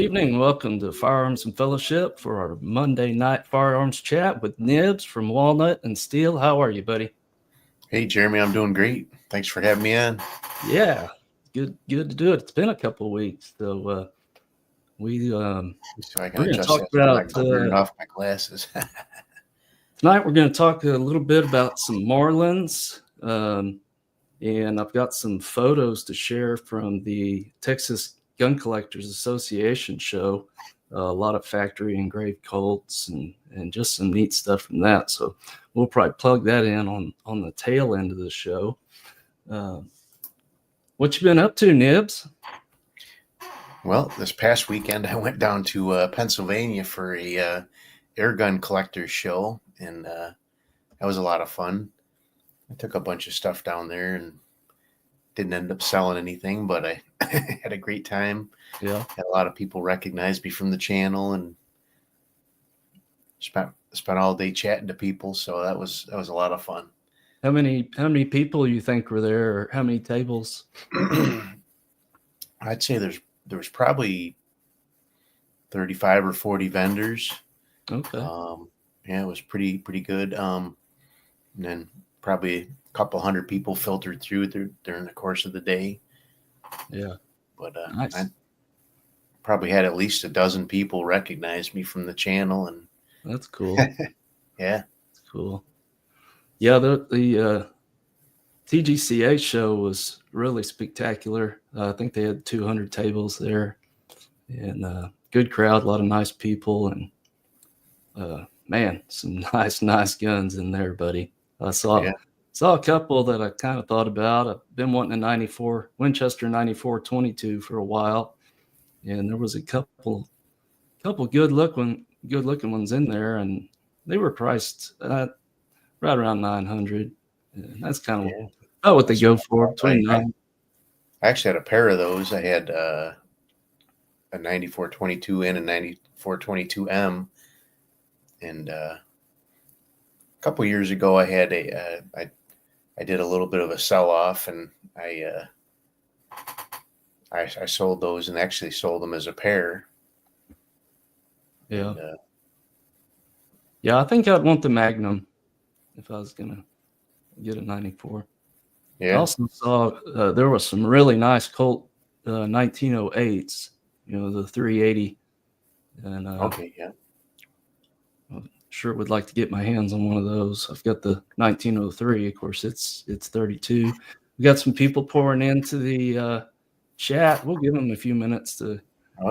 evening. Welcome to Firearms and Fellowship for our Monday night firearms chat with Nibs from Walnut and Steel. How are you, buddy? Hey, Jeremy, I'm doing great. Thanks for having me on. Yeah, good to do it. It's been a couple of weeks, so we're So I can going to adjust talk that so I'm about not clearing off my glasses. tonight. We're going to talk a little bit about some Marlins, and I've got some photos to share from the Texas Gun Collectors Association show. A lot of factory engraved Colts and just some neat stuff from that. So we'll probably plug that in on the tail end of the show. What you been up to, Nibs? Well, this past weekend I went down to Pennsylvania for a air gun collectors show, and that was a lot of fun. I took a bunch of stuff down there and didn't end up selling anything, but I had a great time. Yeah, Had a lot of people recognize me from the channel, and spent all day chatting to people. So that was a lot of fun. How many people you think were there, or how many tables? I'd say there was probably 35 or 40 vendors. Okay. Yeah, it was pretty good. And then probably a couple hundred people filtered through during the course of the day. Yeah. But Nice. I probably had at least a dozen people recognize me from the channel, and That's cool. yeah, That's cool. Yeah, the TGCA show was really spectacular. I think they had 200 tables there, and good crowd, a lot of nice people, and man, some nice guns in there, buddy. I saw a couple that I kind of thought about. I've been wanting a 94 Winchester 94-22 for a while, and there was a couple good looking ones in there, and they were priced right around 900. And that's kind of what they go for, between nine. I actually had a pair of those. I had a 94-22 and a 94-22M, and a couple years ago I had I did a little bit of a sell off, and I sold those, and actually sold them as a pair. Yeah. And, Yeah, I think I'd want the Magnum if I was gonna get a 94. yeah. I also saw there was some really nice Colt 1908s, the 380. And Okay, yeah. I'm sure would like to get my hands on one of those. I've got the 1903. Of course, it's 32. We got some people pouring into the chat. We'll give them a few minutes to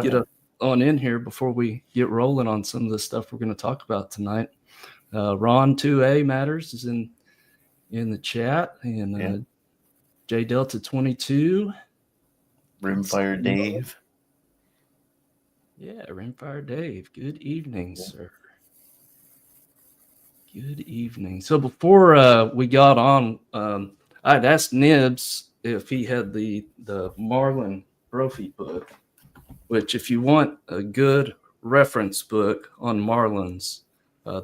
get up on in here before we get rolling on some of the stuff we're going to talk about tonight. Ron 2A Matters is in the chat, and J Delta 22. Rimfire Dave. Yeah, Rimfire Dave. Good evening, sir. Good evening. So before we got on, I'd asked Nibs if he had the Marlin Brophy book, which if you want a good reference book on Marlins,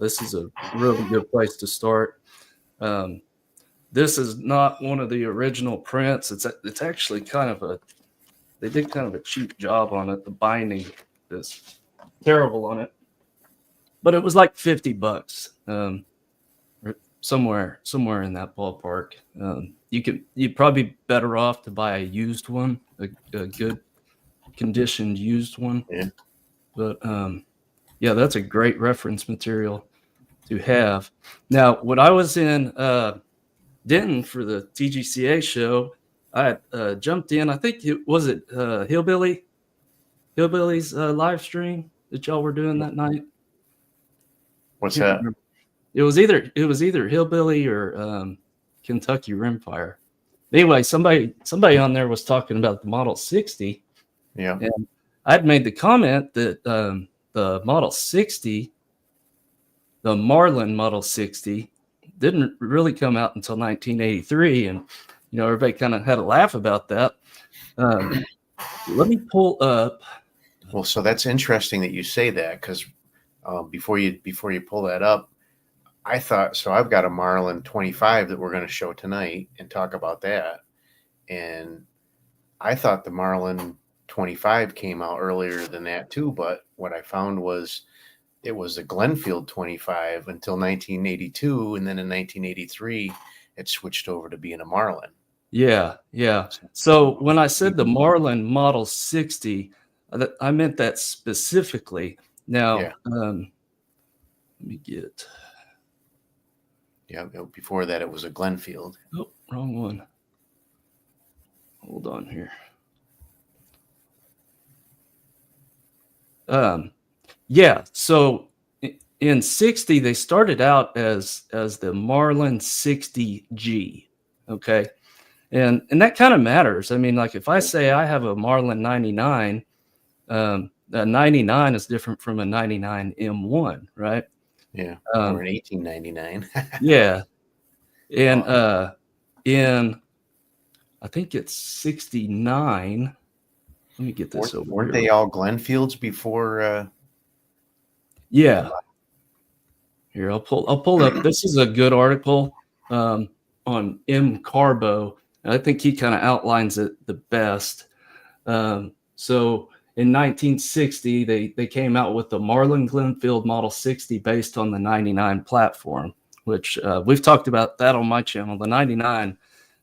this is a really good place to start. This is not one of the original prints. It's actually they did kind of a cheap job on it. The binding is terrible on it, but it was like $50, or somewhere in that ballpark. You'd probably be better off to buy a used one, a good conditioned used one. Yeah. But that's a great reference material to have. Now, when I was in Denton for the TGCA show, I jumped in. I think Hillbilly's live stream that y'all were doing that night. What's that? Remember. It was either Hillbilly or Kentucky Rimfire. Anyway, somebody on there was talking about the Model 60. Yeah. And I'd made the comment that the Model 60, the Marlin Model 60, didn't really come out until 1983, and everybody kind of had a laugh about that. Let me pull up. Well, so that's interesting that you say that, because before you pull that up, I thought, so I've got a Marlin 25 that we're going to show tonight and talk about that, and I thought the Marlin 25 came out earlier than that too. But what I found was it was a Glenfield 25 until 1982, and then in 1983 it switched over to being a Marlin. Yeah, yeah. So when I said the Marlin Model 60, I meant that specifically. Now, let me get. Yeah, before that it was a Glenfield. Oh, wrong one. Hold on here. Yeah. So in 60, they started out as the Marlin 60G. Okay. And that kind of matters. I mean, like if I say I have a Marlin 99, a 99 is different from a 99 M1, right? Yeah, or an 1899. Yeah. And Wow. in I think it's 69. Let me get this over Weren't here. they all Glenfields before? Yeah. Here, I'll pull up. This is a good article on M. Carbo. And I think he kind of outlines it the best. So in 1960, they came out with the Marlin Glenfield Model 60 based on the 99 platform, which we've talked about that on my channel. The 99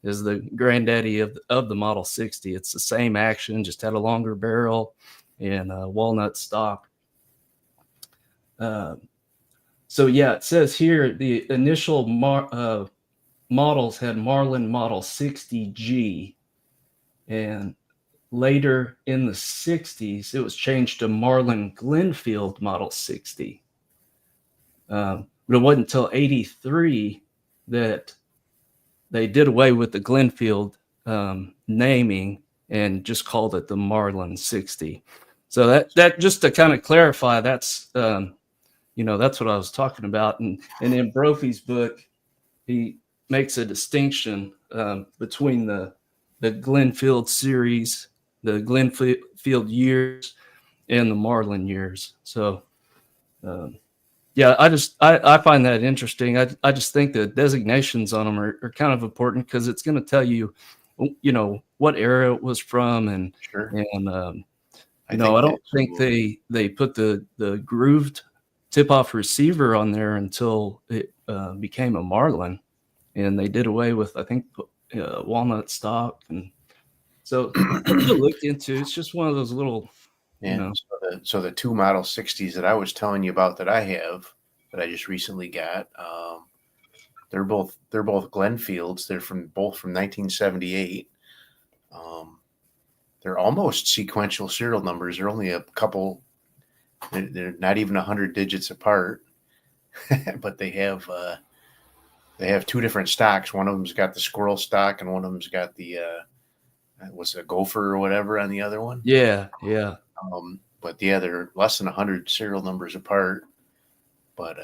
is the granddaddy of the Model 60. It's the same action, just had a longer barrel and walnut stock. So yeah, it says here the initial models had Marlin Model 60G, and later in the 60s, it was changed to Marlin Glenfield Model 60. But it wasn't until 83 that they did away with the Glenfield naming and just called it the Marlin 60. So that just to kind of clarify, that's that's what I was talking about. And in Brophy's book, he makes a distinction between the Glenfield series, the Glenfield years, and the Marlin years. So, yeah, I find that interesting. I just think the designations on them are kind of important because it's going to tell you, what era it was from, and Sure. I think don't think they put the grooved tip-off receiver on there until it became a Marlin, and they did away with, I think, walnut stock. And so something to look into. It's just one of those little, Yeah. So the two Model 60s that I was telling you about that I have that I just recently got, they're both Glenfields. They're both from 1978. They're almost sequential serial numbers. They're only a couple. They're not even 100 digits apart, but they have two different stocks. One of them's got the squirrel stock, and one of them's got the what's a gopher or whatever on the other one. yeah. But yeah, they're less than 100 serial numbers apart. But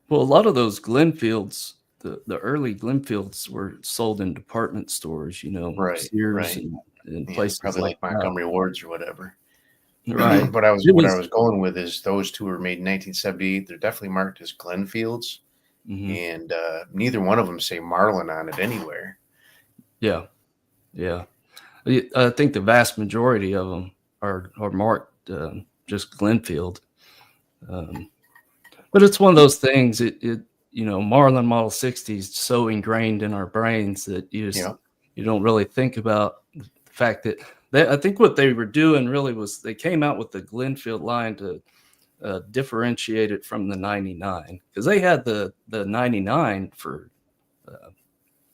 Well, a lot of those Glenfields, the early Glenfields were sold in department stores, Sears and places probably like that. Montgomery Wards or whatever. Right. But I was going with is those two were made in 1978. They're definitely marked as Glenfields, and neither one of them say Marlin on it anywhere. Yeah. I think the vast majority of them are marked just Glenfield. But it's one of those things. Marlin Model 60 is so ingrained in our brains that you don't really think about the fact that I think what they were doing really was they came out with the Glenfield line to differentiate it from the 99, because they had the 99 for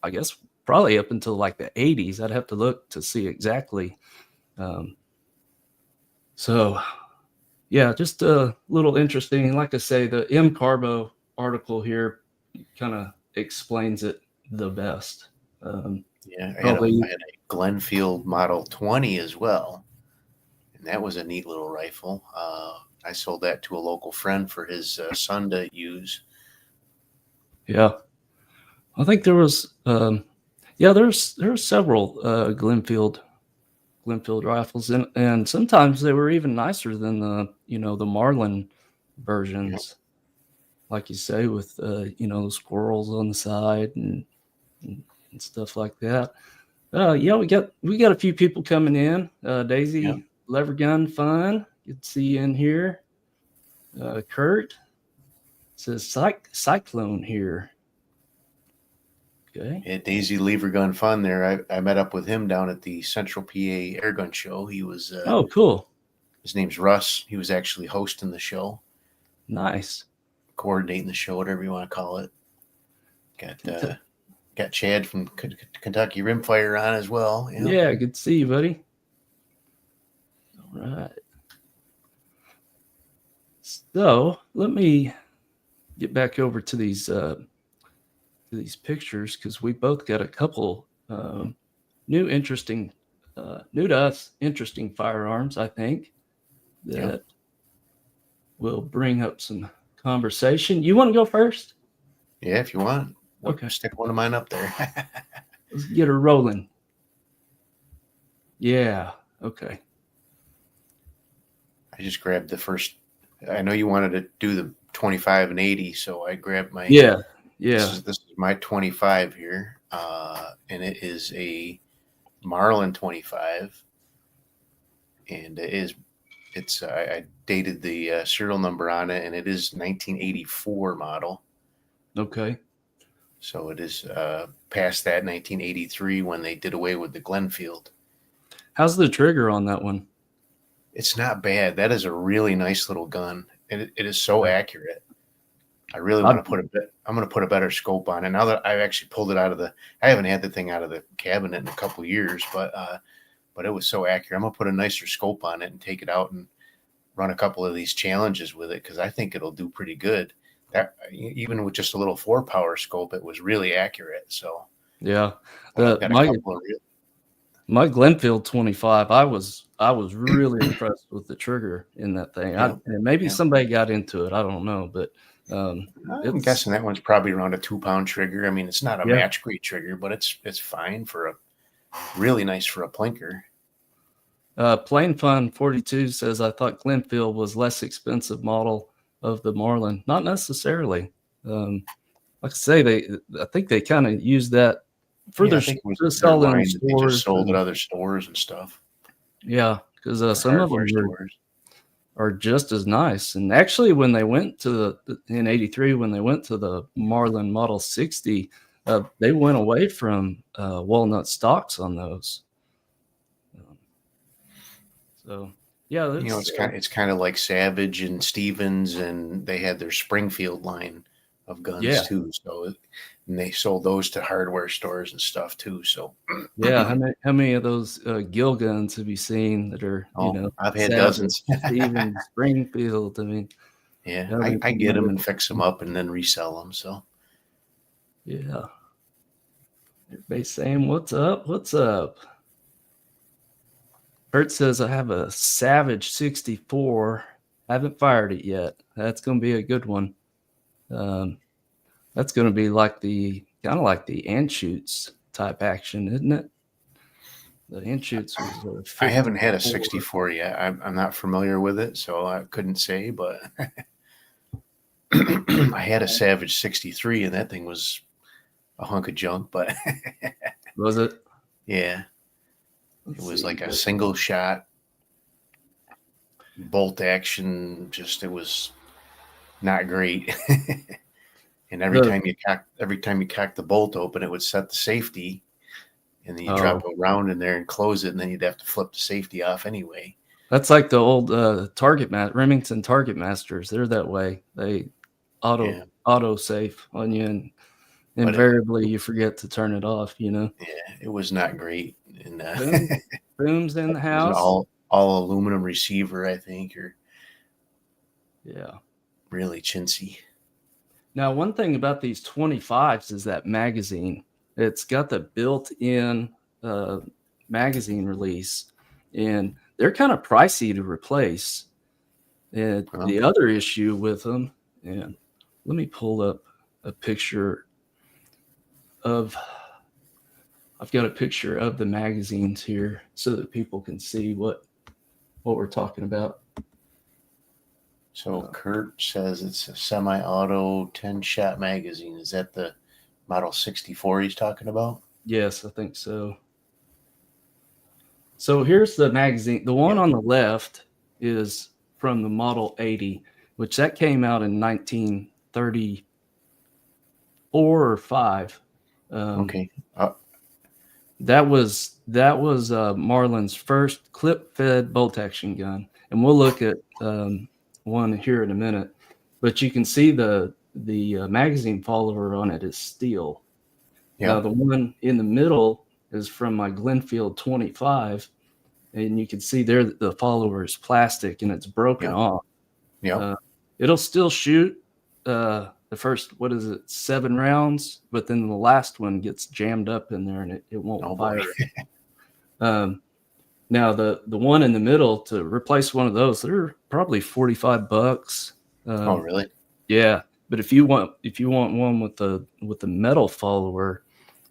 I guess probably up until like the 80s. I'd have to look to see exactly. So yeah, just a little interesting. Like I say, the M. Carbo article here kind of explains it the best. I had a Glenfield Model 20 as well, and that was a neat little rifle. I sold that to a local friend for his son to use. Yeah, I think there was. There's several Glenfield rifles, and sometimes they were even nicer than the Marlin versions, like you say, with the squirrels on the side and stuff like that. Yeah, we got a few people coming in. Yeah. Daisy Lever Gun Fun. Good to see you in here. Kurt says Cyclone here. Okay. Yeah, Daisy Lever Gun Fun there. I met up with him down at the Central PA Airgun Show. He was Oh, cool. his name's Russ. He was actually hosting the show, Nice. coordinating the show, whatever you want to call it. Got Kentucky. got Chad from Kentucky Rimfire on as well. Yeah, good to see you, buddy. All right. So let me get back over to these pictures because we both got a couple new to us, interesting firearms. I think that will bring up some conversation. You want to go first? Yeah, if you want. Okay. Stick one of mine up there. Let's get her rolling. Yeah. Okay. I just grabbed the first. I know you wanted to do the 25 and 80, so I grabbed my. Yeah. This is my 25 here, and it is a Marlin 25, and it's I dated the serial number on it, and it is 1984 model. Okay. So it is past that 1983 when they did away with the Glenfield. How's the trigger on that one? It's not bad. That is a really nice little gun, and it is so accurate. I really want to put I'm going to put a better scope on it now that I've actually pulled it out of I haven't had the thing out of the cabinet in a couple of years, but it was so accurate. I'm going to put a nicer scope on it and take it out and run a couple of these challenges with it because I think it'll do pretty good. That even with just a little 4-power scope, it was really accurate. So yeah, my Glenfield 25, I was really impressed with the trigger in that thing. Yeah. And maybe somebody got into it. I don't know, but I'm guessing that one's probably around a 2-pound trigger. I mean, it's not a match grade trigger, but it's fine for really nice for a plinker. Plain Fun 42 says, I thought Glenfield was less expensive model of the Marlin. Not necessarily. Like I say, I think they kind of use that for their selling stores. They just sold at other stores and stuff. Yeah, because some of them are just as nice. And actually, when they went to in '83, when they went to the Marlin Model 60, they went away from walnut stocks on those. So yeah, it's kind of like Savage and Stevens, and they had their Springfield line of guns too. So, and they sold those to hardware stores and stuff too. So yeah, how many of those Gill guns have you seen that are I've had Savage, dozens. Stevens, Springfield. I mean, yeah, I get them and fix them up and then resell them. So yeah, everybody's saying what's up? What's up? Bert says, I have a Savage 64. Haven't fired it yet. That's going to be a good one. That's going to be like kind of like the Anschutz type action, isn't it? The Anschutz was I haven't had a 64 yet. I'm not familiar with it, so I couldn't say, but I had a Savage 63, and that thing was a hunk of junk, but was it? Yeah. It was like a single shot bolt action. It was not great. And every time you cock the bolt open, it would set the safety, and then you drop a round in there and close it, and then you'd have to flip the safety off anyway. That's like the old Remington Target Masters. They're that way. They auto safe on you, and invariably you forget to turn it off. Yeah, it was not great. And booms in the house. All aluminum receiver, I think, or really chintzy. Now, one thing about these 25s is that magazine. It's got the built-in magazine release, and they're kind of pricey to replace. And the other issue with them, and let me pull up a picture of. I've got a picture of the magazines here so that people can see what we're talking about. So Kurt says it's a semi-auto 10-shot magazine. Is that the Model 64 he's talking about? Yes, I think so. So here's the magazine. The one Yeah. on the left is from the Model 80, which that came out in 1934 or 5. Okay. That was Marlin's first clip-fed bolt-action gun, and we'll look at one here in a minute. But you can see the magazine follower on it is steel. Yeah. Now the one in the middle is from my Glenfield 25, and you can see there that the follower is plastic and it's broken Yeah. off. Yeah. It'll still shoot the first 7 rounds, but then the last one gets jammed up in there and it won't Oh boy. fire. Now the one in the middle, to replace one of those, they're probably $45. Oh really? Yeah, but if you want one with the metal follower,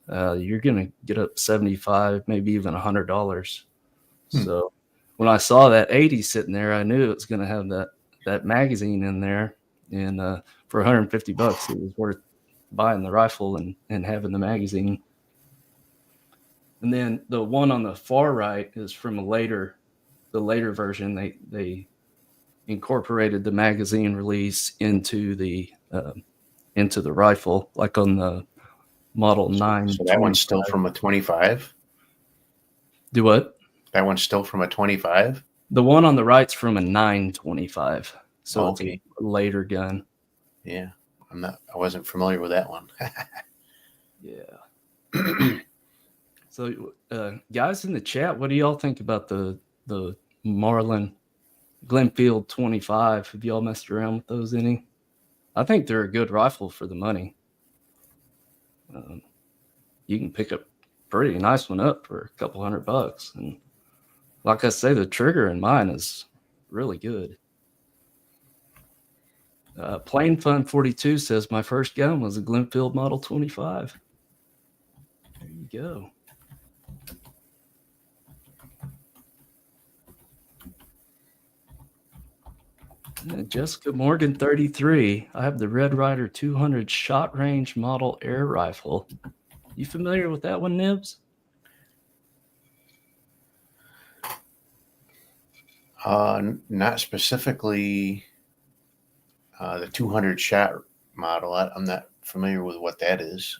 you're gonna get up 75, maybe even $100. So when I saw that 80 sitting there, I knew it was gonna have that magazine in there, and for $150, it was worth buying the rifle and having the magazine. And then the one on the far right is from the later version. They incorporated the magazine release into the rifle, like on the Model 9. So that one's still from a 25? Do what? That one's still from a 25? The one on the right's from a 925. So it's Okay. a later gun. Yeah. I wasn't familiar with that one. Yeah. So guys in the chat, what do y'all think about the Marlin Glenfield 25? Have y'all messed around with those any? I think they're a good rifle for the money. You can pick a pretty nice one up for a couple $100. And like I say, the trigger in mine is really good. Plain Fun 42 says, my first gun was a Glenfield Model 25. There you go. Jessica Morgan 33. I have the Red Ryder 200 shot range model air rifle. You familiar with that one, Nibs? Not specifically the 200 shot model. I'm not familiar with what that is.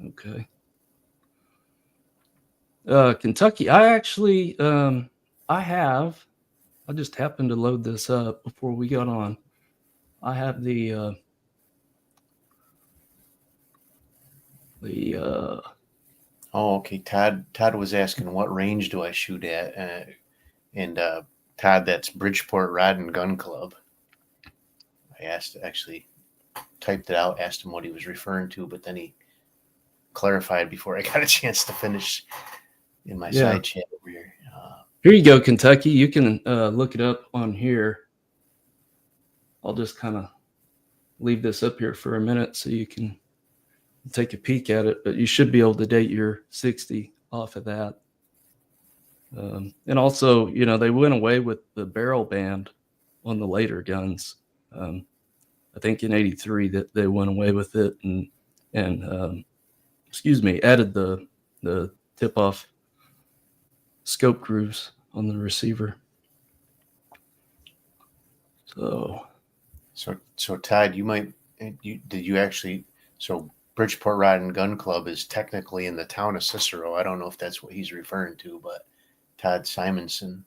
Okay. Kentucky. I actually, I just happened to load this up before we got on. I have the Oh, okay. Todd was asking what range do I shoot at, and Todd, that's Bridgeport Rod and Gun Club. I actually typed it out, asked him what he was referring to, but then he clarified before I got a chance to finish in my side chat over here. Here you go, Kentucky. You can look it up on here. I'll just kind of leave this up here for a minute so you can take a peek at it, but you should be able to date your 60 off of that. And also, they went away with the barrel band on the later guns. I think in 83 that they went away with it and added the tip-off scope grooves on the receiver. So Todd, so Bridgeport Rod and Gun Club is technically in the town of Cicero. I don't know if that's what he's referring to, but Todd Simonson.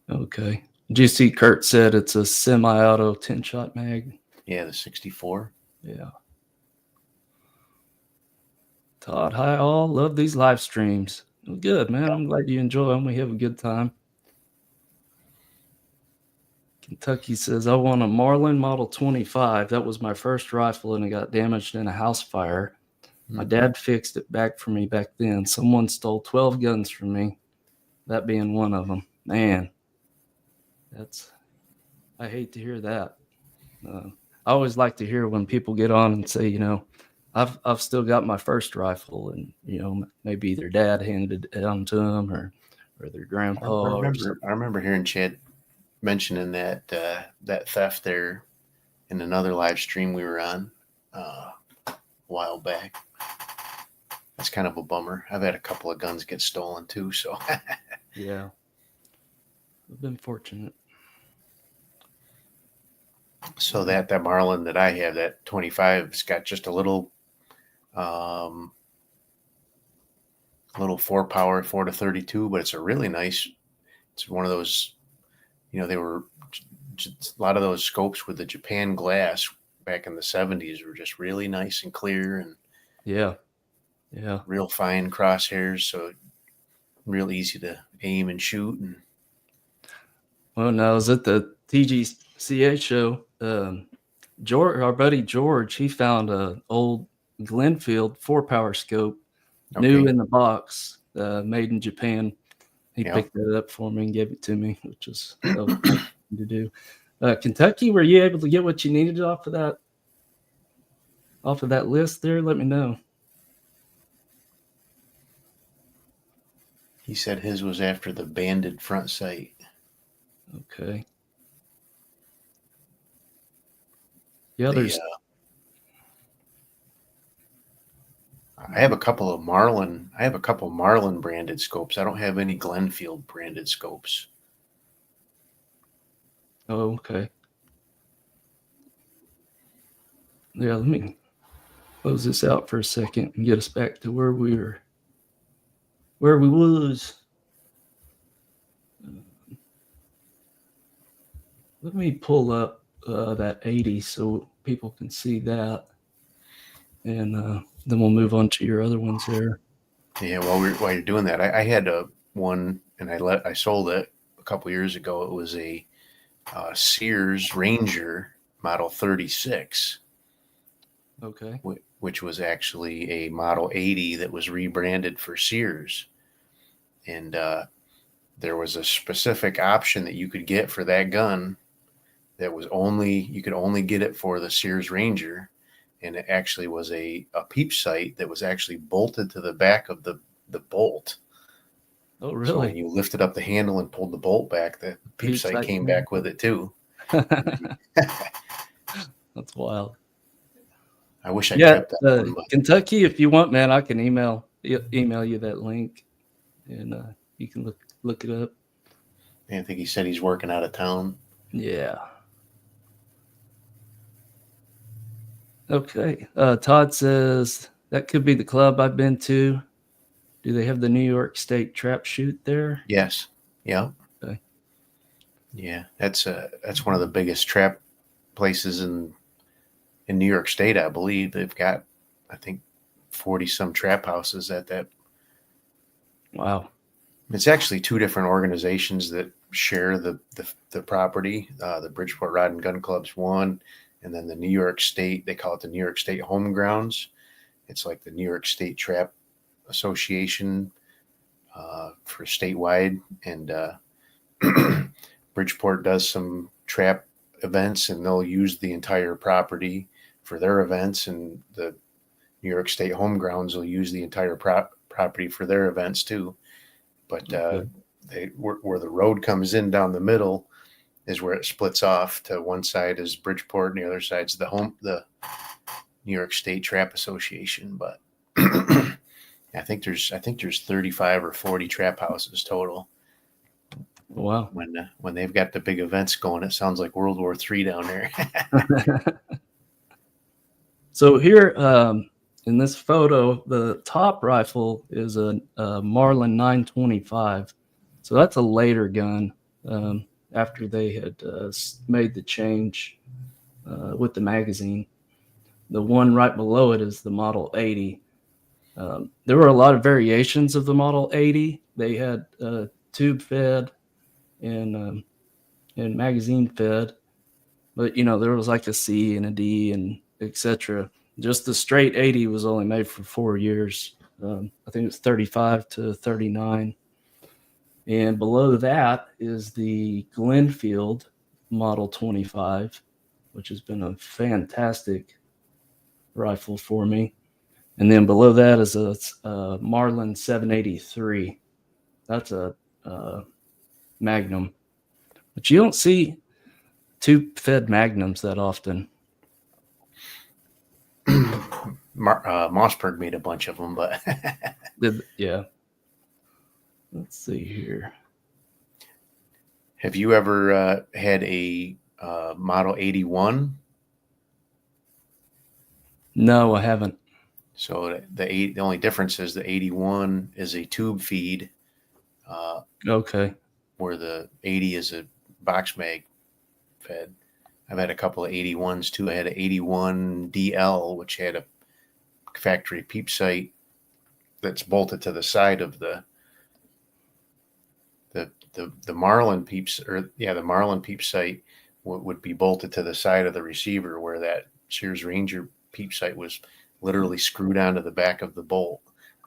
Okay. GC Kurt said it's a semi-auto 10-shot mag. Yeah, the 64. Yeah. Todd, hi all. Love these live streams. Good, man. I'm glad you enjoy them. We have a good time. Kentucky says, I want a Marlin Model 25. That was my first rifle, and it got damaged in a house fire. My dad fixed it back for me back then. Someone stole 12 guns from me, that being one of them. Man, I hate to hear that. I always like to hear when people get on and say, I've still got my first rifle, and maybe their dad handed it down to them or their grandpa. I remember hearing Chad mentioning that theft there in another live stream we were on a while back. That's kind of a bummer. I've had a couple of guns get stolen too, so Yeah. I've been fortunate. so that Marlin that I have, that 25, it's got just a little 4 power 4-32, but it's a really nice. It's one of those, they were a lot of those scopes with the Japan glass back in the 70s were just really nice and clear and Yeah. Yeah. real fine crosshairs, so real easy to aim and shoot. And Well, now I was at the TGCA show. George, our buddy George, he found a old Glenfield 4-power scope, new okay, in the box, made in Japan. He yeah. picked it up for me and gave it to me, which was that was nice to do. Kentucky, were you able to get what you needed off of that list there? Let me know. He said his was after the banded front sight. Okay. Yeah, there's I have a couple of Marlin. I have a couple Marlin branded scopes. I don't have any Glenfield branded scopes. oh, okay. Yeah, let me close this out for a second and get us back to where we was. Let me pull up that 80 so people can see that, and then we'll move on to your other ones there. Yeah, while you're doing that, I had one, and I sold it a couple years ago. It was a Sears Ranger Model 36, Okay. which was actually a Model 80 that was rebranded for Sears, and there was a specific option that you could get for that gun that was you could only get it for the Sears Ranger. And it actually was a peep sight that was actually bolted to the back of the bolt. Oh, So really? when you lifted up the handle and pulled the bolt back, the peep sight came back with it too. That's wild. I wish I Yeah, kept that one, but Kentucky, if you want, man, I can email you that link, and you can look it up. I think he said he's working out of town. Yeah. Okay. Todd says that could be the club I've been to. Do they have the New York State trap shoot there? Yes. Yeah. Okay. Yeah. That's one of the biggest trap places in New York State, I believe. They've got, I think, 40 some trap houses at that. Wow. It's actually two different organizations that share the property. The Bridgeport Rod and Gun Club's one, and then the New York State, they call it the New York State Home Grounds. It's like the New York State Trap Association for statewide. And Bridgeport does some trap events, and they'll use the entire property for their events. And the New York State Home Grounds will use the entire property for their events too. But where the road comes in down the middle is where it splits off. To one side is Bridgeport, and the other side's the New York State Trap Association. But I think there's 35 or 40 trap houses total. Wow. When they've got the big events going, it sounds like World War III down there. So here in this photo, the top rifle is a Marlin 925. So that's a later gun after they had made the change with the magazine. The one right below it is the Model 80. There were a lot of variations of the Model 80. They had tube fed and magazine fed, but there was like a C and a D and etc. Just the straight 80 was only made for 4 years. I think it was 35 to 39. And below that is the Glenfield Model 25, which has been a fantastic rifle for me. And then below that is a Marlin 783. That's a Magnum. But you don't see tube-fed Magnums that often. Mossberg made a bunch of them, but Yeah. Let's see here. have you ever had a Model 81? No, I haven't. So the only difference is the 81 is a tube feed, Okay. where the 80 is a box mag fed. I've had a couple of 81s too. I had an 81 DL, which had a factory peep sight that's bolted to the side of the Marlin peeps, or the Marlin peep sight would be bolted to the side of the receiver, where that Sears Ranger peep sight was literally screwed onto the back of the bolt.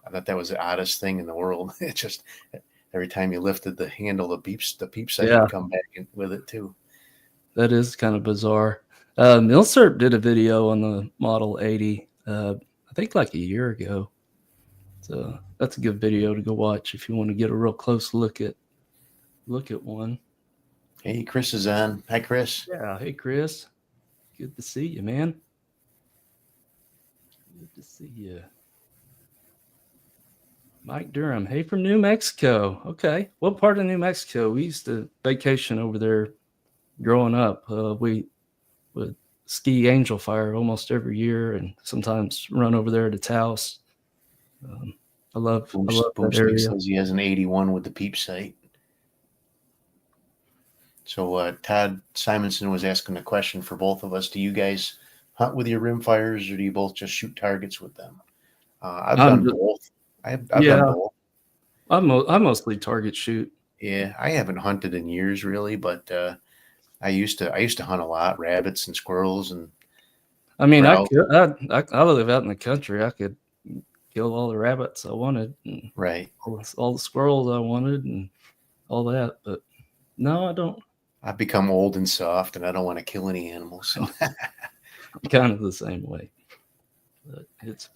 I thought that was the oddest thing in the world. It just, every time you lifted the handle, the peep sight Yeah, would come back with it too. that is kind of bizarre. Milsurp did a video on the Model 80, I think like a year ago. So that's a good video to go watch if you want to get a real close look at one. Hey, Chris is on. Hi, Chris. Yeah. Hey, Chris. Good to see you, man. Good to see you. Mike Durham. Hey, from New Mexico. Okay. What part of New Mexico? We used to vacation over there growing up. We would ski Angel Fire almost every year and sometimes run over there to Taos. I love that Boomstick area. says he has an 81 with the peep sight. So Todd Simonson was asking a question for both of us. Do you guys hunt with your rimfires, or do you both just shoot targets with them? I've done both. I've done both. I mostly target shoot. Yeah, I haven't hunted in years really, but I used to hunt a lot, rabbits and squirrels, and I mean, I grouse. live out in the country. I could kill all the rabbits I wanted, and Right. all the squirrels I wanted, and all that. But no, I don't. I've become old and soft, and I don't want to kill any animals. So I'm kind of the same way. But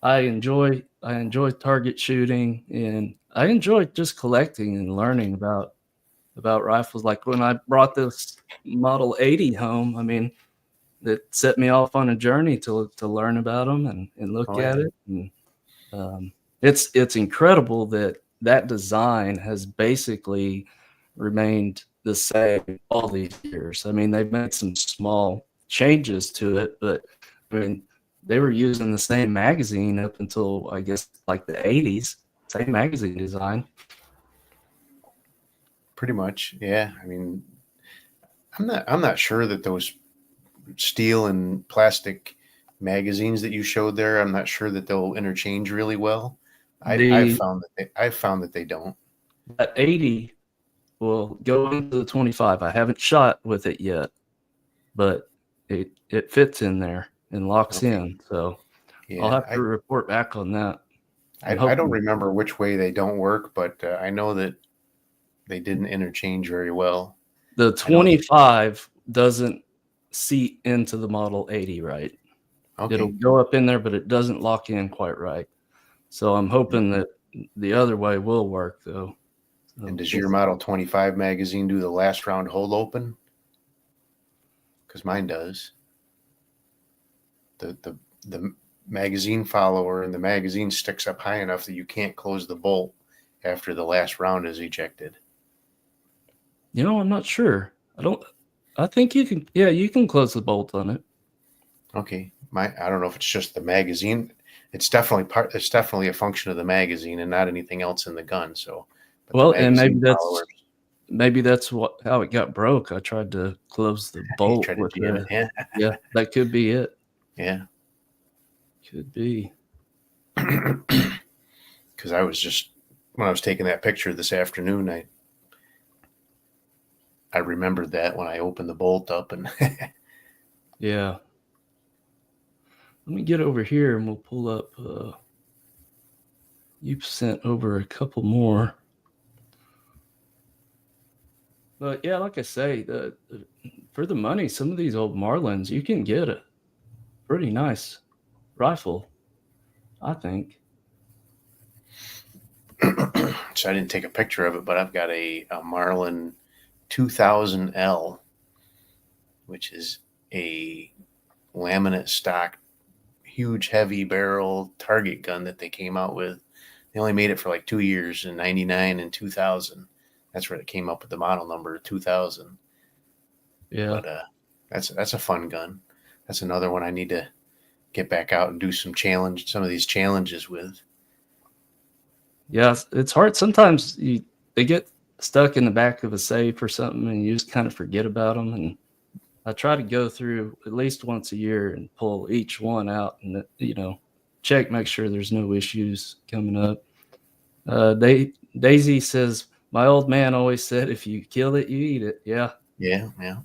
I enjoy target shooting, and I enjoy just collecting and learning about rifles. Like when I brought this Model 80 home, I mean, that set me off on a journey to learn about them and look Oh, at yeah. it. And it's incredible that design has basically remained the same all these years. I mean, they've made some small changes to it, but I mean, they were using the same magazine up until I guess like the 80s, same magazine design. Pretty much, yeah. I mean, I'm not sure that those steel and plastic magazines that you showed there, I'm not sure that they'll interchange really well. I've The found that they don't. That 80 will go into the 25. I haven't shot with it yet, but it fits in there and locks Okay. in. So I'll Yeah, have to report back on that. I'm I don't hoping remember which way they don't work, but I know that they didn't interchange very well. the I know that. 25 doesn't seat into the Model 80 right. It'll Okay. go up in there, but it doesn't lock in quite right. So I'm hoping that the other way will work, though. So And does your Model 25 magazine do the last round hold open? Because mine does. The magazine follower and the magazine sticks up high enough that you can't close the bolt after the last round is ejected. I'm not sure. I think you can. Yeah, you can close the bolt on it. Okay. I don't know if it's just the magazine. It's definitely a function of the magazine and not anything else in the gun. So, but Well, the and magazine followers, maybe that's how it got broke. I tried to close the you bolt try to with jam it. Yeah. yeah, that could be it. Yeah. Could be. Because I was just, when I was taking that picture this afternoon, I remembered that when I opened the bolt up and Yeah. Let me get over here and we'll pull up. You've sent over a couple more. But yeah, like I say, for the money, some of these old Marlins, you can get a pretty nice rifle, I think. so I didn't take a picture of it, but I've got a Marlin 2000L, which is a laminate stock huge heavy barrel target gun that they came out with. They only made it for like 2 years, in 99 and 2000. That's where it came up with the model number 2000. Yeah. But that's a fun gun. That's another one I need to get back out and do some of these challenges with. Yeah, it's hard. Sometimes they get stuck in the back of a safe or something, and you just kind of forget about them. And I try to go through at least once a year and pull each one out and check, make sure there's no issues coming up. Daisy says, "My old man always said, if you kill it, you eat it." Yeah, Yeah.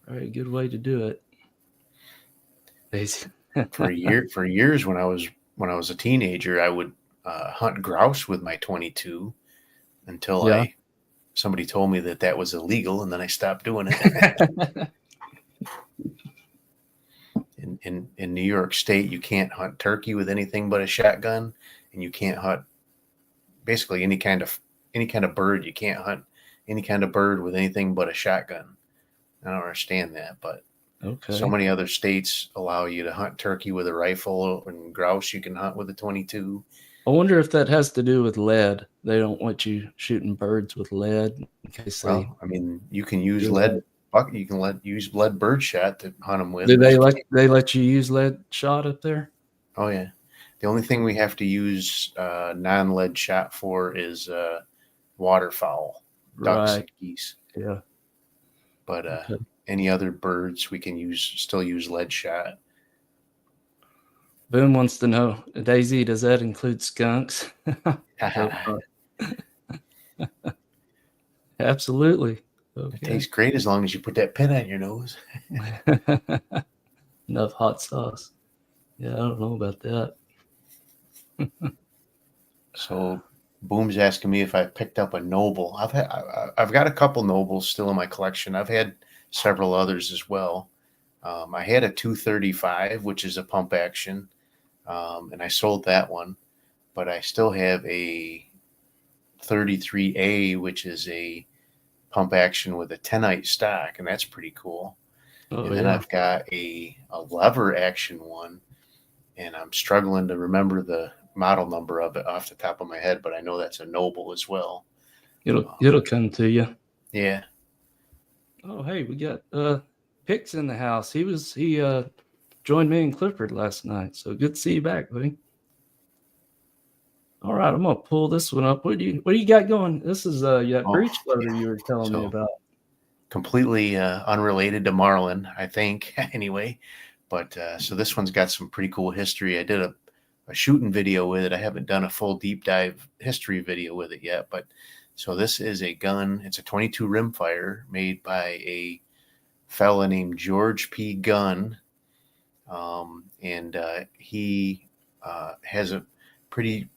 very good way to do it. Daisy. For years when I was a teenager, I would hunt grouse with my 22 until Yeah. somebody told me that was illegal, and then I stopped doing it. In New York State, you can't hunt turkey with anything but a shotgun, and you can't hunt basically any kind of bird. You can't hunt any kind of bird with anything but a shotgun. I don't understand that, but Okay. so many other states allow you to hunt turkey with a rifle, and grouse you can hunt with a 22. I wonder if that has to do with lead. They don't want you shooting birds with lead in case they. Well, I mean, you can use do lead. that. You can use lead bird shot to hunt them with. Do but they let you use lead shot up there? Oh yeah. The only thing we have to use non-lead shot for is waterfowl, ducks Right. and geese. Yeah. But Okay. any other birds we can still use lead shot. Boone wants to know, Daisy, does that include skunks? Absolutely. It Okay. tastes great as long as you put that pin on your nose. Enough hot sauce. Yeah, I don't know about that. So Boom's asking me if I picked up a Noble. I've got a couple Nobles still in my collection. I've had several others as well. I had a 235, which is a pump action, and I sold that one. But I still have a 33A, which is a pump action with a 10-ite stock, and that's pretty cool. Oh, And then yeah. I've got a lever action one, and I'm struggling to remember the model number of it off the top of my head, but I know that's a Noble as well. It'll come to you. Yeah. Oh, hey, we got Pix in the house. He joined me and Clifford last night. So good to see you back, buddy. All right, I'm gonna pull this one up. What do you got going? This is that breech loader you were telling me about. Completely unrelated to Marlin, I think, anyway. But so this one's got some pretty cool history. I did a shooting video with it. I haven't done a full deep dive history video with it yet. But so this is a gun. It's a 22 rimfire made by a fella named George P. Gunn. And he has a pretty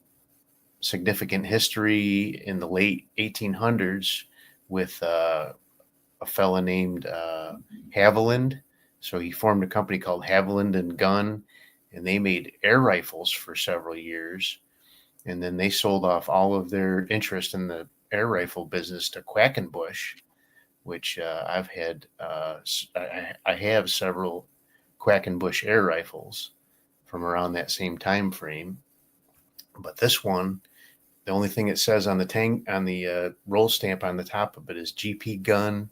significant history in the late 1800s with a fella named Haviland. So he formed a company called Haviland and Gunn, and they made air rifles for several years. And then they sold off all of their interest in the air rifle business to Quackenbush, which I've had. I have several Quackenbush air rifles from around that same time frame. But this one, the only thing it says on the roll stamp on the top of it is GP Gun,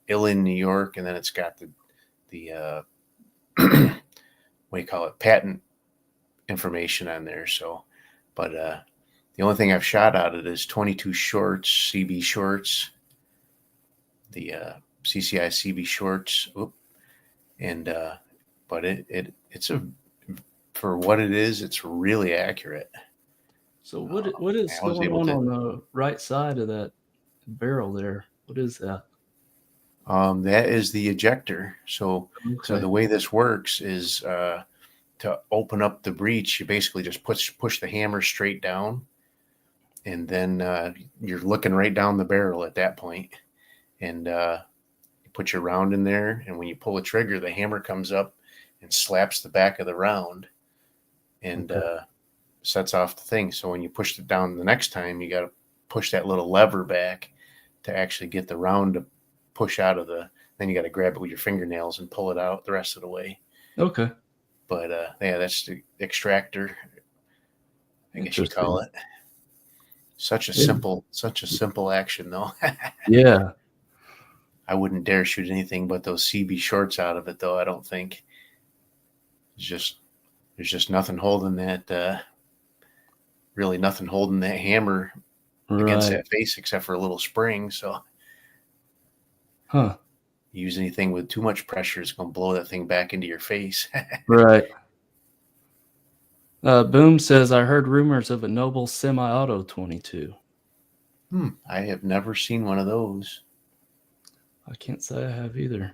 Illin, New York, and then it's got the what do you call it, patent information on there. So, but the only thing I've shot out of it is 22 shorts, CB shorts, the CCI CB shorts. And but it's for what it is, it's really accurate. So what is going on the right side of that barrel there? What is that? That is the ejector. So the way this works is to open up the breech, you basically just push the hammer straight down, and then you're looking right down the barrel at that point, and you put your round in there, and when you pull the trigger, the hammer comes up and slaps the back of the round, and sets off the thing. So when you push it down the next time, you got to push that little lever back to actually get the round to push out of then you got to grab it with your fingernails and pull it out the rest of the way. Okay. But yeah, that's the extractor, I guess you call Interesting. it. Such a Yeah. simple action though. Yeah. I wouldn't dare shoot anything but those CB shorts out of it though. I don't think it's just there's just nothing holding that. Really, nothing holding that hammer against Right. that face except for a little spring. So Huh. use anything with too much pressure, it's going to blow that thing back into your face. Right. Boom says, I heard rumors of a Noble semi-auto 22. I have never seen one of those. I can't say I have either.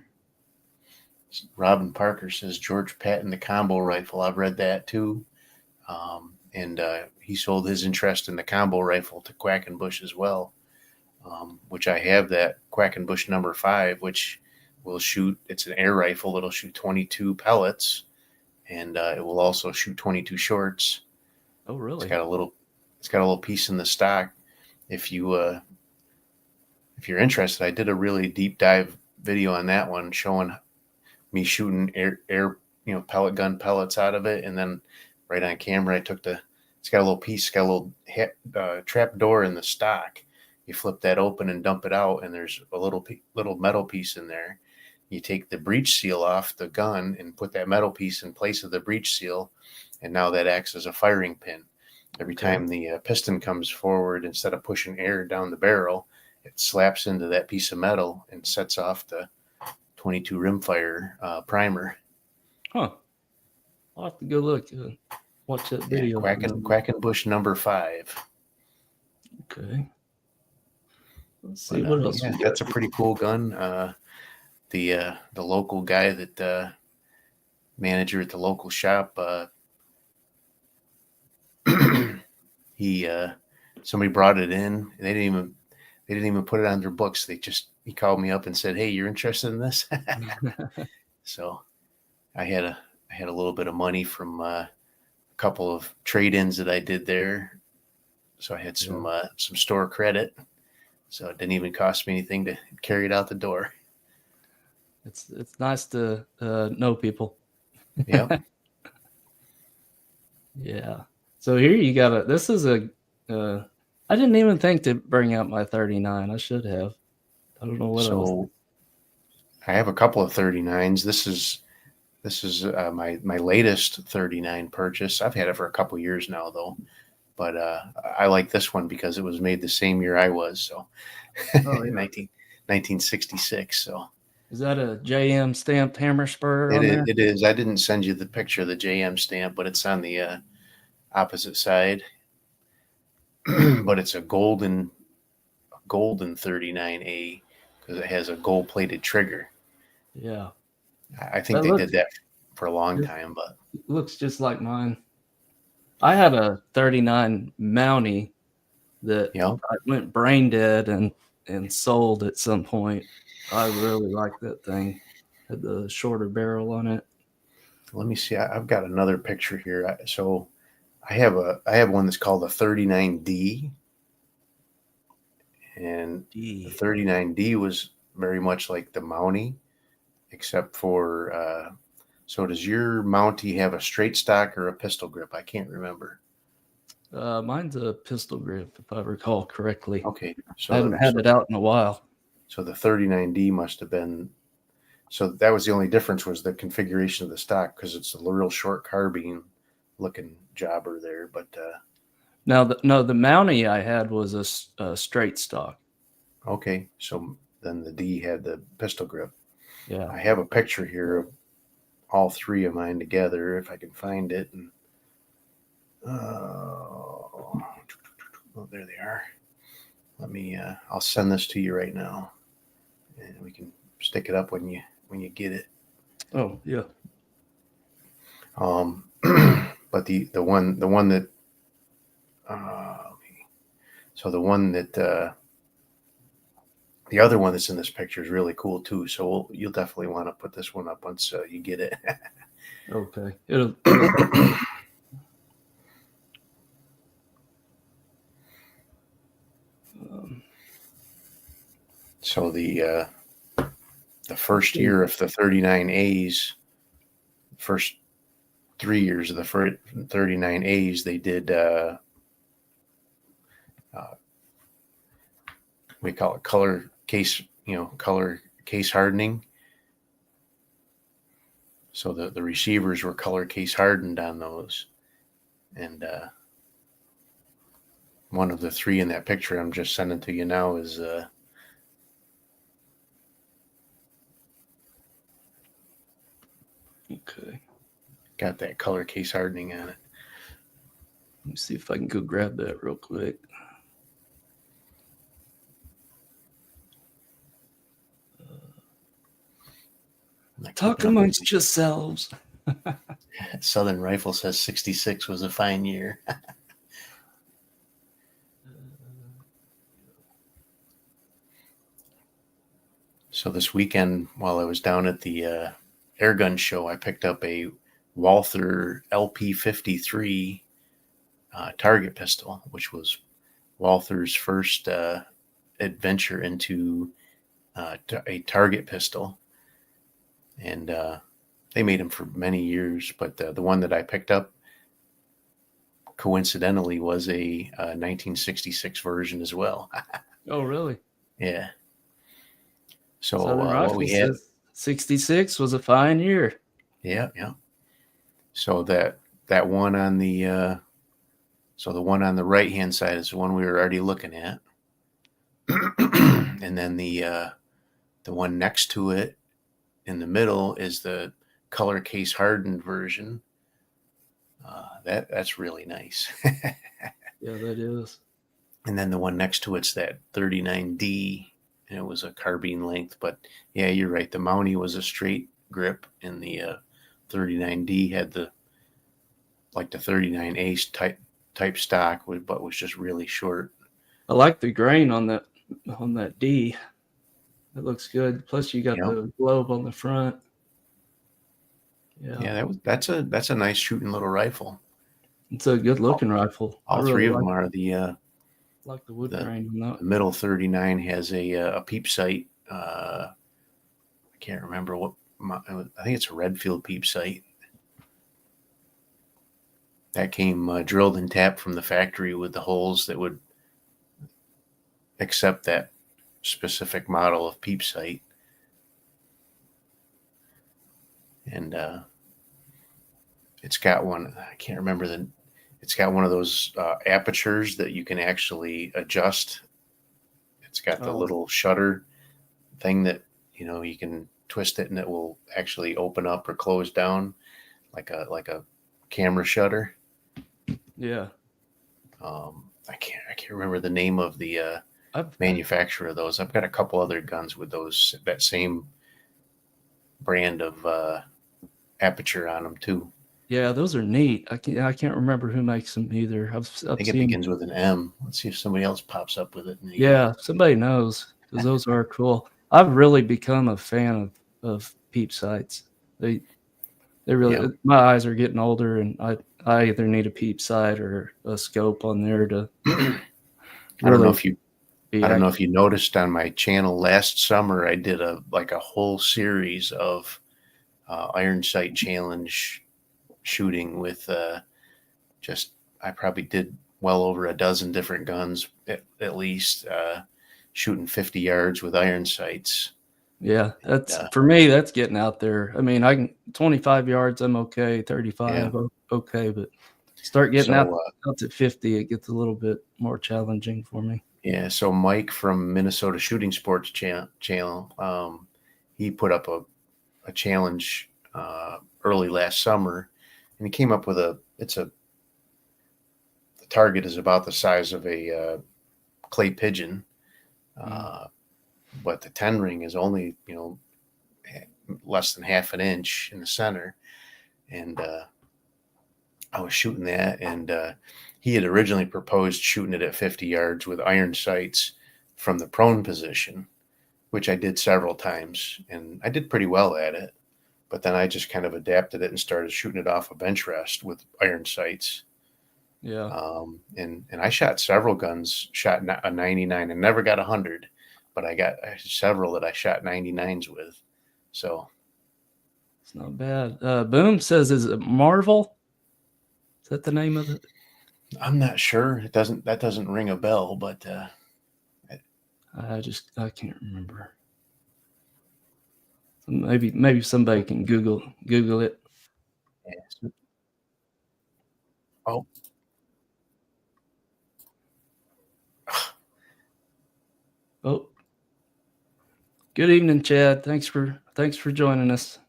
Robin Parker says George Patton the combo rifle. I've read that too. And he sold his interest in the combo rifle to Quackenbush as well, which I have that Quackenbush number 5, which will shoot. It's an air rifle that'll shoot 22 pellets, and it will also shoot 22 shorts. Oh, It's really? got a little piece in the stock. If you're interested, I did a really deep dive video on that one showing me shooting air pellet gun pellets out of it, and then right on camera I took it's got a little piece, got a little trap door in the stock. You flip that open and dump it out, and there's a little metal piece in there. You take the breech seal off the gun and put that metal piece in place of the breech seal, and now that acts as a firing pin. Every Okay. time the piston comes forward, instead of pushing air down the barrel, it slaps into that piece of metal and sets off the 22 rimfire primer. Huh. I'll have to go look. Watch that Yeah, video. Quackenbush number 5. Okay. Let's see But what else yeah, we got. that's a pretty cool gun. The local guy that manager at the local shop, he somebody brought it in. And they didn't even put it on their books. He called me up and said, "Hey, you're interested in this?" So I had a little bit of money from a couple of trade-ins that I did there. So I had some store credit. So it didn't even cost me anything to carry it out the door. It's nice to know people. Yep. Yeah. So here you got this is a, I didn't even think to bring out my 39. I should have. I don't know what else. So I have a couple of 39s. This is my latest 39 purchase. I've had it for a couple years now though, but I like this one because it was made the same year I was. So Oh, yeah. 1966. So Is that a JM stamped hammer spur on there? it is. I didn't send you the picture of the JM stamp, but it's on the opposite side. But it's a golden 39A because it has a gold plated trigger. Yeah. I think That they did that for a long it time, but looks just like mine. I had a 39 Mountie that I went brain dead and sold at some point. I really like that thing. Had the shorter barrel on it. let me see. I've got another picture here. So I have one that's called a 39D, and the D. 39D was very much like the Mountie, except for so does your Mountie have a straight stock or a pistol grip? I can't remember. Mine's a pistol grip, if I recall correctly. Okay, I haven't had it out in a while. So the 39D must have been. So that was the only difference was the configuration of the stock because it's a real short carbine looking jobber there. But Now, the Mountie I had was a straight stock. okay, so then the D had the pistol grip. Yeah. I have a picture here of all three of mine together if I can find it. And oh, there they are. Let me. I'll send this to you right now, and we can stick it up when you get it. Oh, yeah. But the one that so the one that the other one that's in this picture is really cool too. So you'll definitely want to put this one up once you get it. Okay. It'll So the first year of the 39As, first 3 years of the 39As, they did we call it color case hardening. So the receivers were color case hardened on those. And one of the 3 in that picture I'm just sending to you now is Okay. got that color case hardening on it. Let me see if I can go grab that real quick. Talk amongst yourselves. Southern Rifle says 66 was a fine year. So this weekend, while I was down at the airgun show, I picked up a Walther LP53 target pistol, which was Walther's first adventure into a target pistol. And they made them for many years, but the one that I picked up coincidentally was a 1966 version as well. Oh, really? Yeah. So Southern what Rifle we had, says 66 was a fine year. yeah. So that one on the the one on the right hand side is the one we were already looking at, and then the one next to it in the middle is the color case hardened version. That's really nice. Yeah, that is. And then the one next to it's that 39D, and it was a carbine length. But yeah, you're right. The Mountie was a straight grip, and the 39D had the 39A type stock, but was just really short. I like the grain on that D. It looks good. Plus, you got the globe on the front. Yeah, that's a nice shooting little rifle. It's a good looking rifle. All 3 of them are the like the wood grain on that. The middle 39 has a peep sight. I can't remember I think it's a Redfield peep sight. That came drilled and tapped from the factory with the holes that would accept that specific model of peep sight. And it's got one, I can't remember it's got one of those apertures that you can actually adjust. It's got the little shutter thing that, you can twist it and it will actually open up or close down like a camera shutter. Yeah. I can't remember the name of the manufacturer of those. I've got a couple other guns with that same brand of aperture on them too. Yeah, those are neat. I can't remember who makes them either. I think it begins with an M. Let's see if somebody else pops up with it. Yeah, somebody knows, because those are cool. I've really become a fan of peep sights. They really, my eyes are getting older, and I either need a peep sight or a scope on there to. I don't know if you noticed on my channel last summer, I did a whole series of iron sight challenge shooting with I probably did well over a dozen different guns at least, shooting 50 yards with iron sights. Yeah, that's for me. That's getting out there. I mean, I can 25 yards. I'm okay. 35, okay, but start getting out to 50, it gets a little bit more challenging for me. Yeah. So Mike from Minnesota Shooting Sports channel, he put up a challenge early last summer, and he came up with the target is about the size of a clay pigeon, but the 10 ring is only less than half an inch in the center, and I was shooting that, and he had originally proposed shooting it at 50 yards with iron sights from the prone position, which I did several times, and I did pretty well at it. But then I just kind of adapted it and started shooting it off a bench rest with iron sights. Yeah. And I shot several guns, shot a 99 and never got 100, but I got several that I shot 99s with. So It's not bad. Boom says, is it Marvel? Is that the name of it? I'm not sure. That doesn't ring a bell, but I can't remember. Maybe somebody can Google it. yeah. Oh, Oh, good evening, Chad. Thanks for joining us.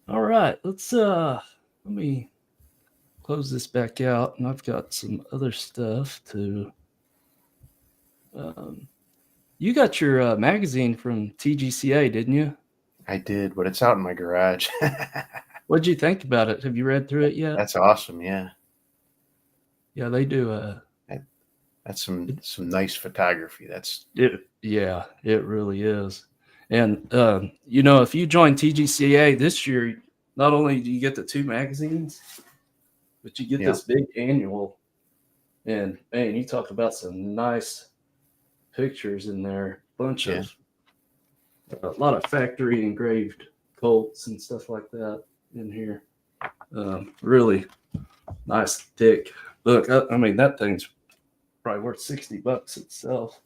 All right, let me close this back out, and I've got some other stuff to. You got your magazine from TGCA, didn't you? I did, but it's out in my garage. What'd you think about it? Have you read through it yet? That's awesome. Yeah. Yeah, they do. That's some nice photography. Yeah, it really is. And if you join TGCA this year, not only do you get the 2 magazines, but you get this big annual. And man, you talk about some nice pictures in there. A lot of factory engraved Colts and stuff like that in here. Really nice thick book. I mean, that thing's probably worth $60 itself.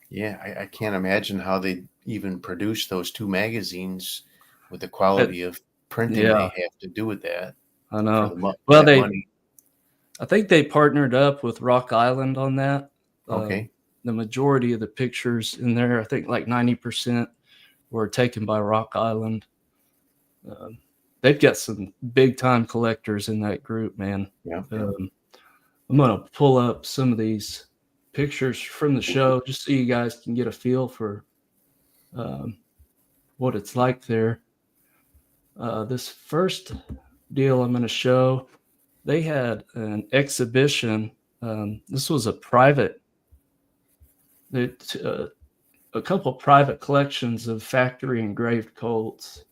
Yeah, I can't imagine how they even produce those 2 magazines with the quality of printing they have to do with that. I know. Well, money. I think they partnered up with Rock Island on that. Okay. The majority of the pictures in there, I think like 90% were taken by Rock Island. They've got some big time collectors in that group, man. Yeah. I'm going to pull up some of these pictures from the show just so you guys can get a feel for what it's like there. This first deal I'm going to show, they had an exhibition. This was a couple private collections of factory engraved Colts.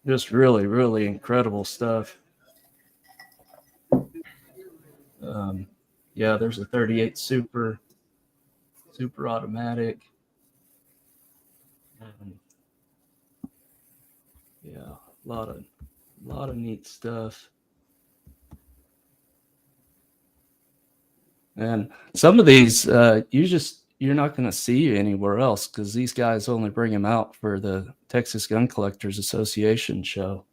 Just really, really incredible stuff. Yeah, there's a 38 super automatic. Yeah, a lot of neat stuff. And some of these you're not going to see anywhere else because these guys only bring them out for the Texas Gun Collectors Association show.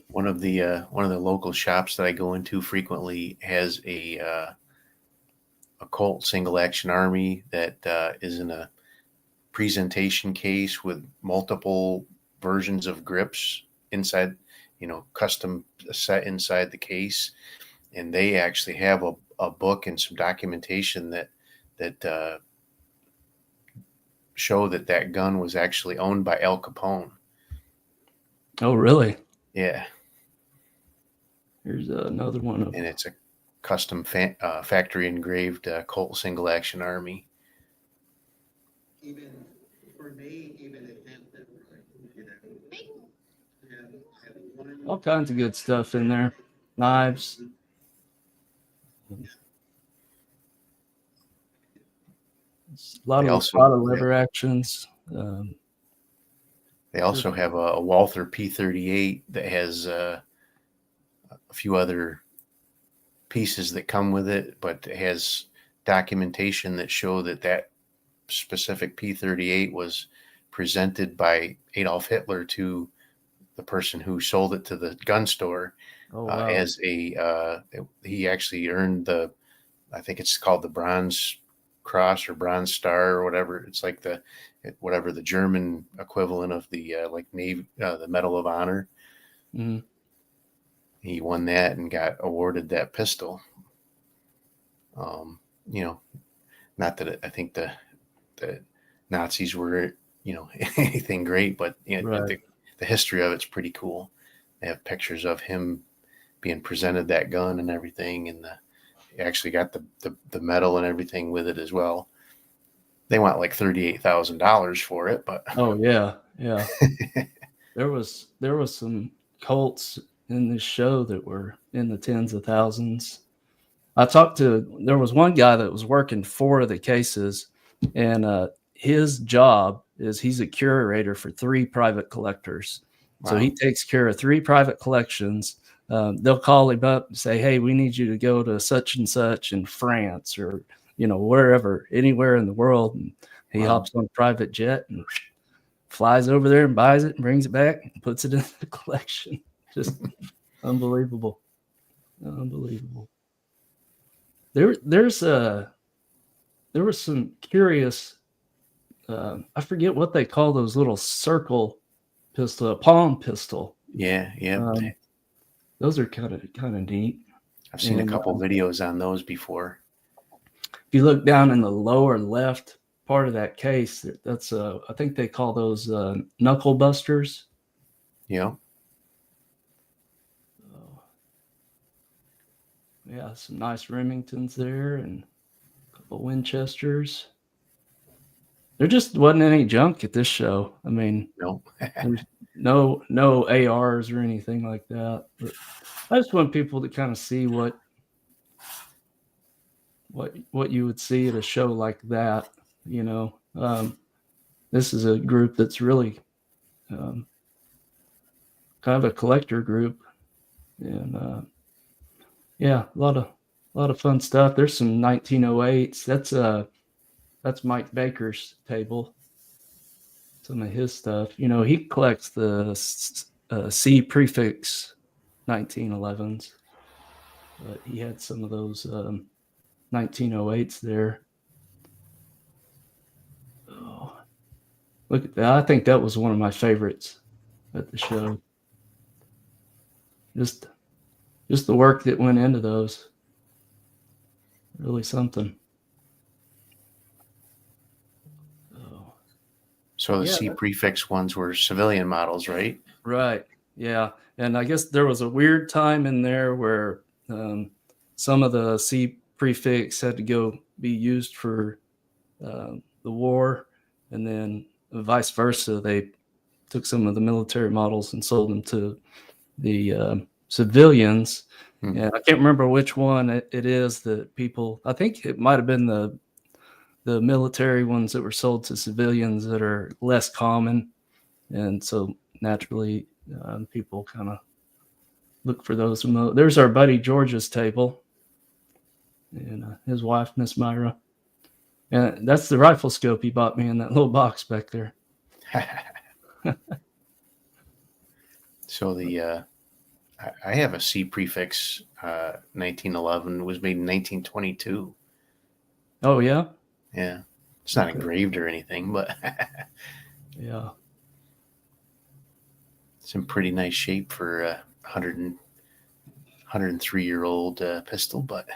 One of the local shops that I go into frequently has a Colt single action army that is in a presentation case with multiple versions of grips inside, custom set inside the case. And they actually have a book and some documentation that show that gun was actually owned by Al Capone. Oh, really? Yeah. Here's another one. And it's a custom factory engraved Colt single action army. Even for me, even if all kinds of good stuff in there. Knives. A lot of lever actions. They also have a Walther P38 that has a few other pieces that come with it, but it has documentation that show that specific P38 was presented by Adolf Hitler to the person who sold it to the gun store. Oh, wow. As he actually earned I think it's called the Bronze Cross or Bronze Star or whatever. It's like the German equivalent of the Navy, the Medal of Honor. Mm-hmm. He won that and got awarded that pistol. Not that I think the Nazis were, anything great, but right. The history of it's pretty cool. They have pictures of him being presented that gun and everything, and he actually got the medal and everything with it as well. They want like $38,000 for it, but oh yeah. there was some Colts in this show that were in the tens of thousands. there was one guy that was working 4 of the cases, and his job is he's a curator for 3 private collectors. So Wow. he takes care of 3 private collections. They'll call him up and say, hey, we need you to go to such and such in France or, wherever, anywhere in the world. And he Wow. hops on a private jet and flies over there and buys it and brings it back and puts it in the collection. Just unbelievable. Unbelievable. There was some curious, I forget what they call those little circle pistol, a palm pistol. Yeah. Those are kind of neat. I've seen a couple videos on those before. If you look down in the lower left part of that case, that's I think they call those knuckle busters. Yeah. Yeah, some nice Remingtons there and a couple Winchesters. There just wasn't any junk at this show. I mean, No. there's no ARs or anything like that. But I just want people to kind of see what you would see at a show like that. This is a group that's really kind of a collector group, and yeah, a lot of fun stuff. There's some 1908s. That's Mike Baker's table. Some of his stuff. He collects the C prefix 1911s, but he had some of those 1908s there. Oh, look at that. I think that was one of my favorites at the show. Just the work that went into those. Really something. Oh. So the C prefix ones were civilian models, right? Right. Yeah. And I guess there was a weird time in there where some of the C prefix had to go be used for the war, and then vice versa. They took some of the military models and sold them to the civilians. Hmm. And I can't remember which one it is that people, I think it might have been the military ones that were sold to civilians that are less common. And so naturally people kind of look for those. There's our buddy George's table and his wife, Miss Myra. And that's the rifle scope he bought me in that little box back there. So I have a C prefix 1911. It was made in 1922. Oh, yeah? Yeah. It's not engraved or anything, but yeah. It's in pretty nice shape for a 103-year-old pistol, but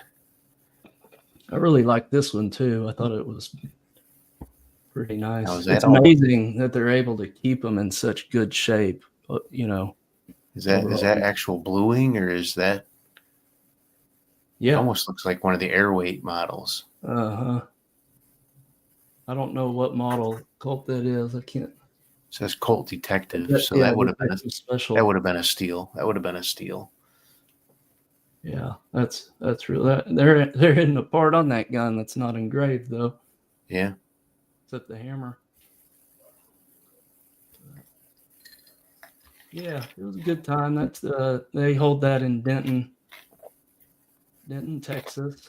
I really like this one too. I thought it was pretty nice. Now, It's amazing that they're able to keep them in such good shape. Is that actual bluing, or is that? Yeah, it almost looks like one of the airweight models. I don't know what model Colt that is. I can't. It says Colt Detective, so yeah, that would have been special. That would have been a steal. That would have been a steal. Yeah, that's real. There isn't a part on that gun that's not engraved though. Yeah, except the hammer. Yeah, it was a good time. That's they hold that in Denton, Texas,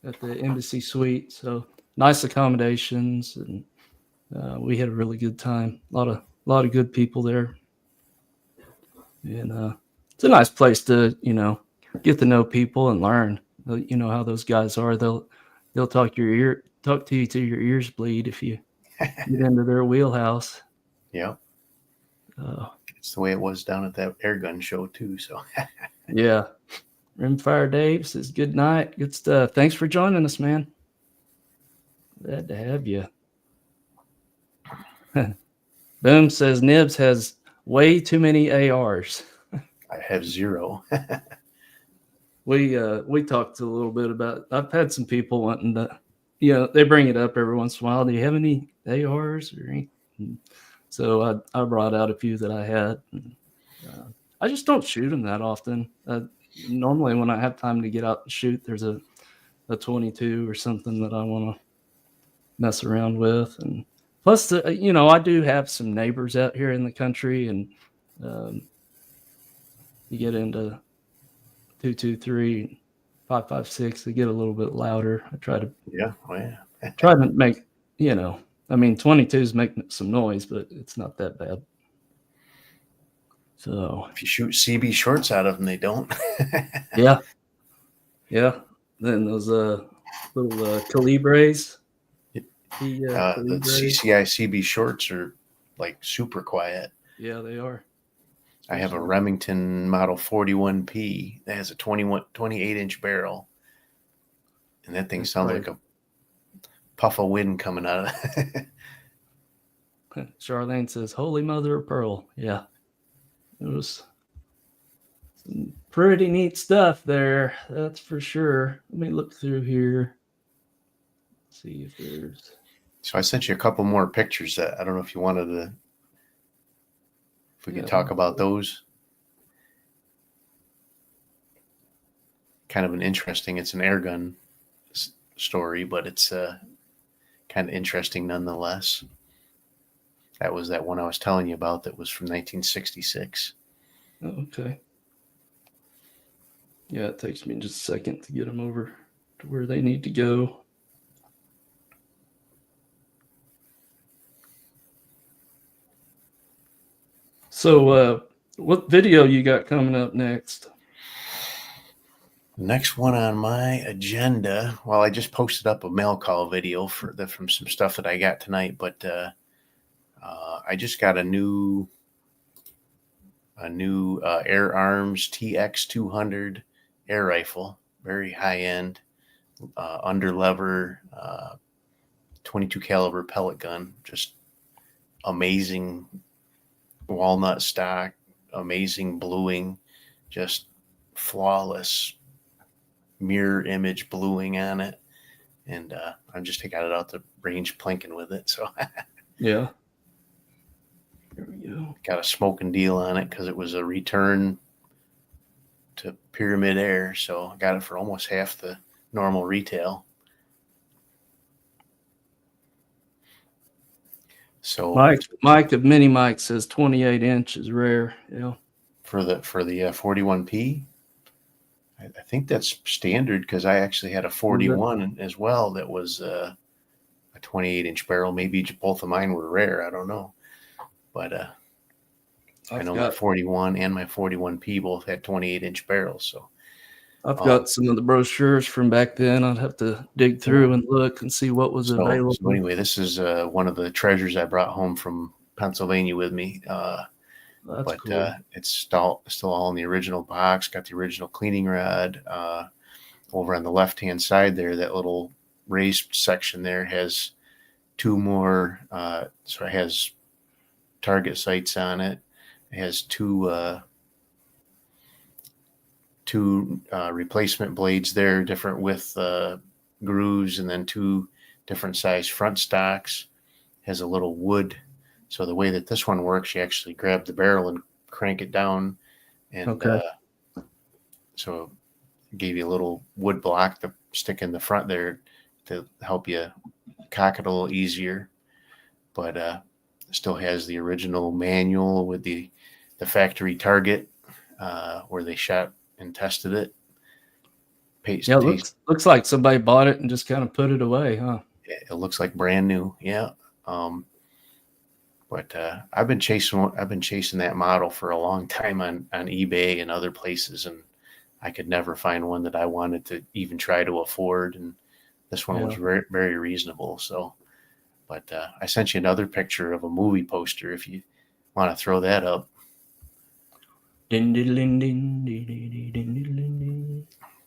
at the Embassy Suite. So nice accommodations, and we had a really good time. A lot of good people there, and it's a nice place to get to know people and learn. How those guys are. They'll talk to you till your ears bleed if you get into their wheelhouse. Yeah. It's the way it was down at that airgun show too. So yeah. Rimfire Dave says good night. Good stuff. Thanks for joining us, man. Glad to have you. Boom says Nibs has way too many ARs. I have 0. We talked a little bit about. I've had some people wanting to, they bring it up every once in a while. Do you have any ARs or anything? So I brought out a few that I had. I just don't shoot them that often. Normally, when I have time to get out and shoot, there's a a 22 or something that I want to mess around with. And plus, I do have some neighbors out here in the country, and you get into 223, 556, they get a little bit louder. I try to Yeah. Oh, yeah. make, 22s make some noise, but it's not that bad. So If you shoot CB shorts out of them, they don't. yeah. Then those little Calibres. The Calibres. CCI CB shorts are like super quiet. Yeah, they are. I have a Remington Model 41P that has a 28-inch barrel, and that thing That's sounds right. like a puff of wind coming out of it. Charlene says, "Holy Mother of Pearl." Yeah, it was some pretty neat stuff there. That's for sure. Let me look through here. See if there's. So I sent you a couple more pictures that I don't know if you wanted to, if we could talk about those. Kind of it's an air gun story, but it's kind of interesting nonetheless. That was that one I was telling you about that was from 1966. Oh, okay. Yeah, it takes me just a second to get them over to where they need to go. So, what video you got coming up next? Next one on my agenda. Well, I just posted up a mail call video from some stuff that I got tonight, but I just got a new Air Arms TX200 air rifle, very high end, under lever, 22 caliber pellet gun, just amazing walnut stock, amazing bluing, just flawless mirror image bluing on it, and I'm just got it out the range plinking with it. So Yeah. There we go. got a smoking deal on it because it was a return to Pyramid Air, so I got it for almost half the normal retail. So Mike of Mini Mike says 28 inch is rare. Yeah. For the 41P, I think that's standard because I actually had a 41 as well that was a 28-inch barrel. Maybe both of mine were rare. I don't know. But I know my 41 and my 41P both had 28-inch barrels. So I've got some of the brochures from back then. I'd have to dig through and look and see what was available. So anyway, this is one of the treasures I brought home from Pennsylvania with me. That's cool. It's still all in the original box. Got the original cleaning rod. Over on the left-hand side there, that little raised section there has two more. So it has target sights on it. It has two replacement blades there, different width grooves, and then two different size front stocks. It has a little wood. So the way that this one works, you actually grab the barrel and crank it down, and so it gave you a little wood block to stick in the front there to help you cock it a little easier. But it still has the original manual with the factory target where they shot and tested it. Looks like somebody bought it and just kind of put it away, huh? It looks like brand new, yeah. But I've been chasing that model for a long time on eBay and other places, and I could never find one that I wanted to even try to afford. And this one was very, very reasonable. So, but I sent you another picture of a movie poster if you want to throw that up.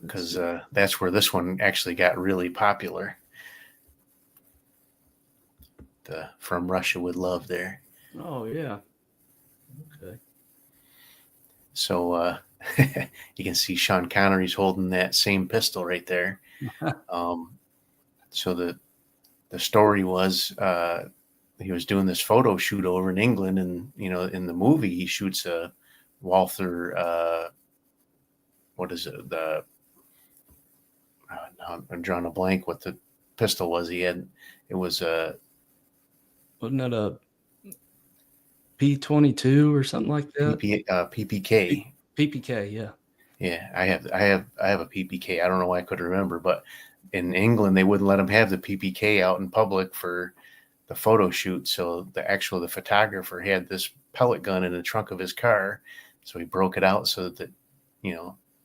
Because that's where this one actually got really popular. The From Russia with Love there. Oh, yeah. Okay. So you can see Sean Connery's holding that same pistol right there. So the story was he was doing this photo shoot over in England, and in the movie he shoots a Walther what is it, the I'm drawing a blank what the pistol was. It was Wasn't it a P-22 or something like that? PPK. PPK, yeah. Yeah, I have a PPK. I don't know why I couldn't remember, but in England they wouldn't let him have the PPK out in public for the photo shoot. So the photographer had this pellet gun in the trunk of his car, so he broke it out so that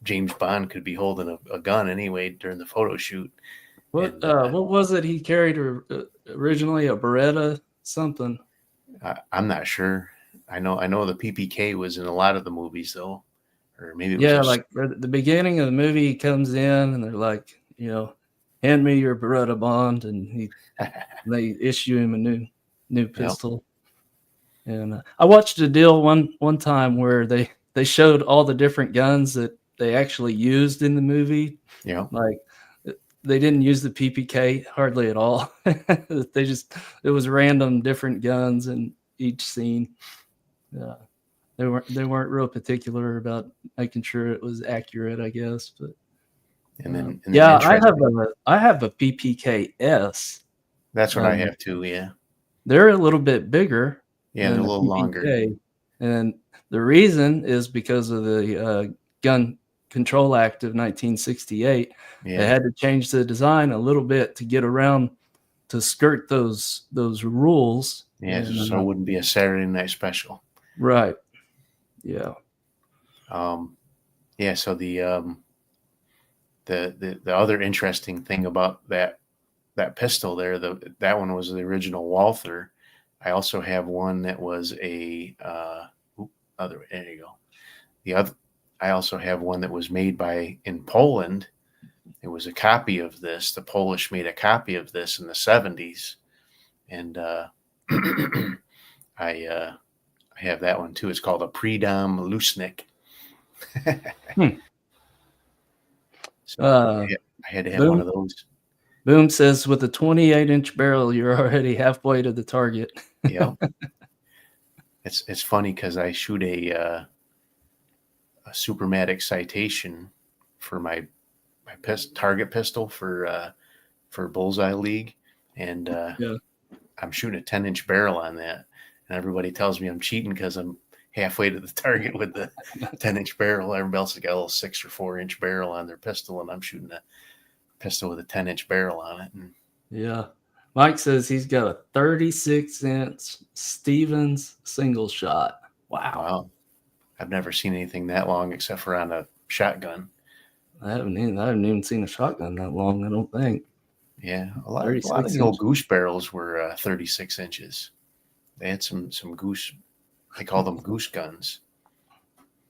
James Bond could be holding a gun anyway during the photo shoot. What And what was it he carried originally? A Beretta something? I'm not sure. I know the PPK was in a lot of the movies though, or maybe it was Yeah, like at the beginning of the movie, he comes in and they're like, hand me your Beretta Bond, and they issue him a new pistol. And I watched a deal one time where they showed all the different guns that they actually used in the movie. Yeah. Like they didn't use the PPK hardly at all. It was random different guns in each scene. They weren't real particular about making sure it was accurate, I guess. But And then I have a PPKS. That's what I have too. Yeah. They're a little bit bigger. Yeah, they're a little longer. And the reason is because of the Gun Control Act of 1968. Yeah. They had to change the design a little bit to get around to skirt those rules. Yeah, so it wouldn't be a Saturday night special. Right. Yeah. Yeah. So the other interesting thing about that pistol there, that one was the original Walther. I also have one that was there you go. I also have one that was made in Poland. It was a copy of this. The Polish made a copy of this in the 70s. And I have that one too. It's called a Predom Lusnik. So I had to have one of those. Boom says with a 28-inch barrel, you're already halfway to the target. Yeah. It's funny because I shoot a Supermatic Citation for my target pistol for Bullseye League, and I'm shooting a 10-inch barrel on that, and everybody tells me I'm cheating because I'm halfway to the target with the 10-inch barrel. Everybody else has got a little 6 or 4-inch barrel on their pistol, and I'm shooting a pistol with a 10-inch barrel on it. And yeah. Mike says he's got a 36-inch Stevens single shot. Wow. I've never seen anything that long except for on a shotgun. I haven't even seen a shotgun that long, I don't think. Yeah, a lot of the old goose barrels were 36 inches. They had some goose. They call them goose guns.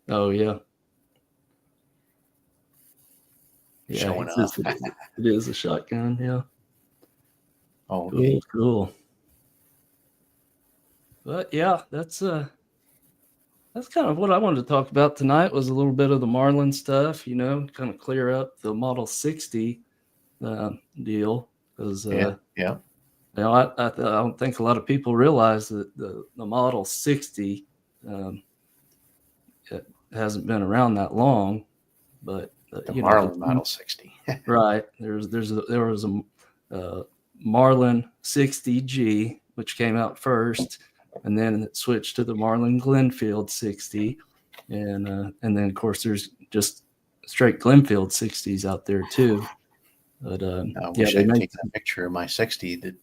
Oh yeah. Yeah, showing off. It is a shotgun. Yeah. Oh, okay. Cool. But yeah, that's kind of what I wanted to talk about tonight. Was a little bit of the Marlin stuff, kind of clear up the Model 60 deal, because I don't think a lot of people realize that the Model 60 it hasn't been around that long, but the Marlin Model 60, right? There was a Marlin 60G, which came out first, and then it switched to the Marlin Glenfield 60, and then of course there's just straight Glenfield 60s out there too. But I wish I could take that picture of my 60 that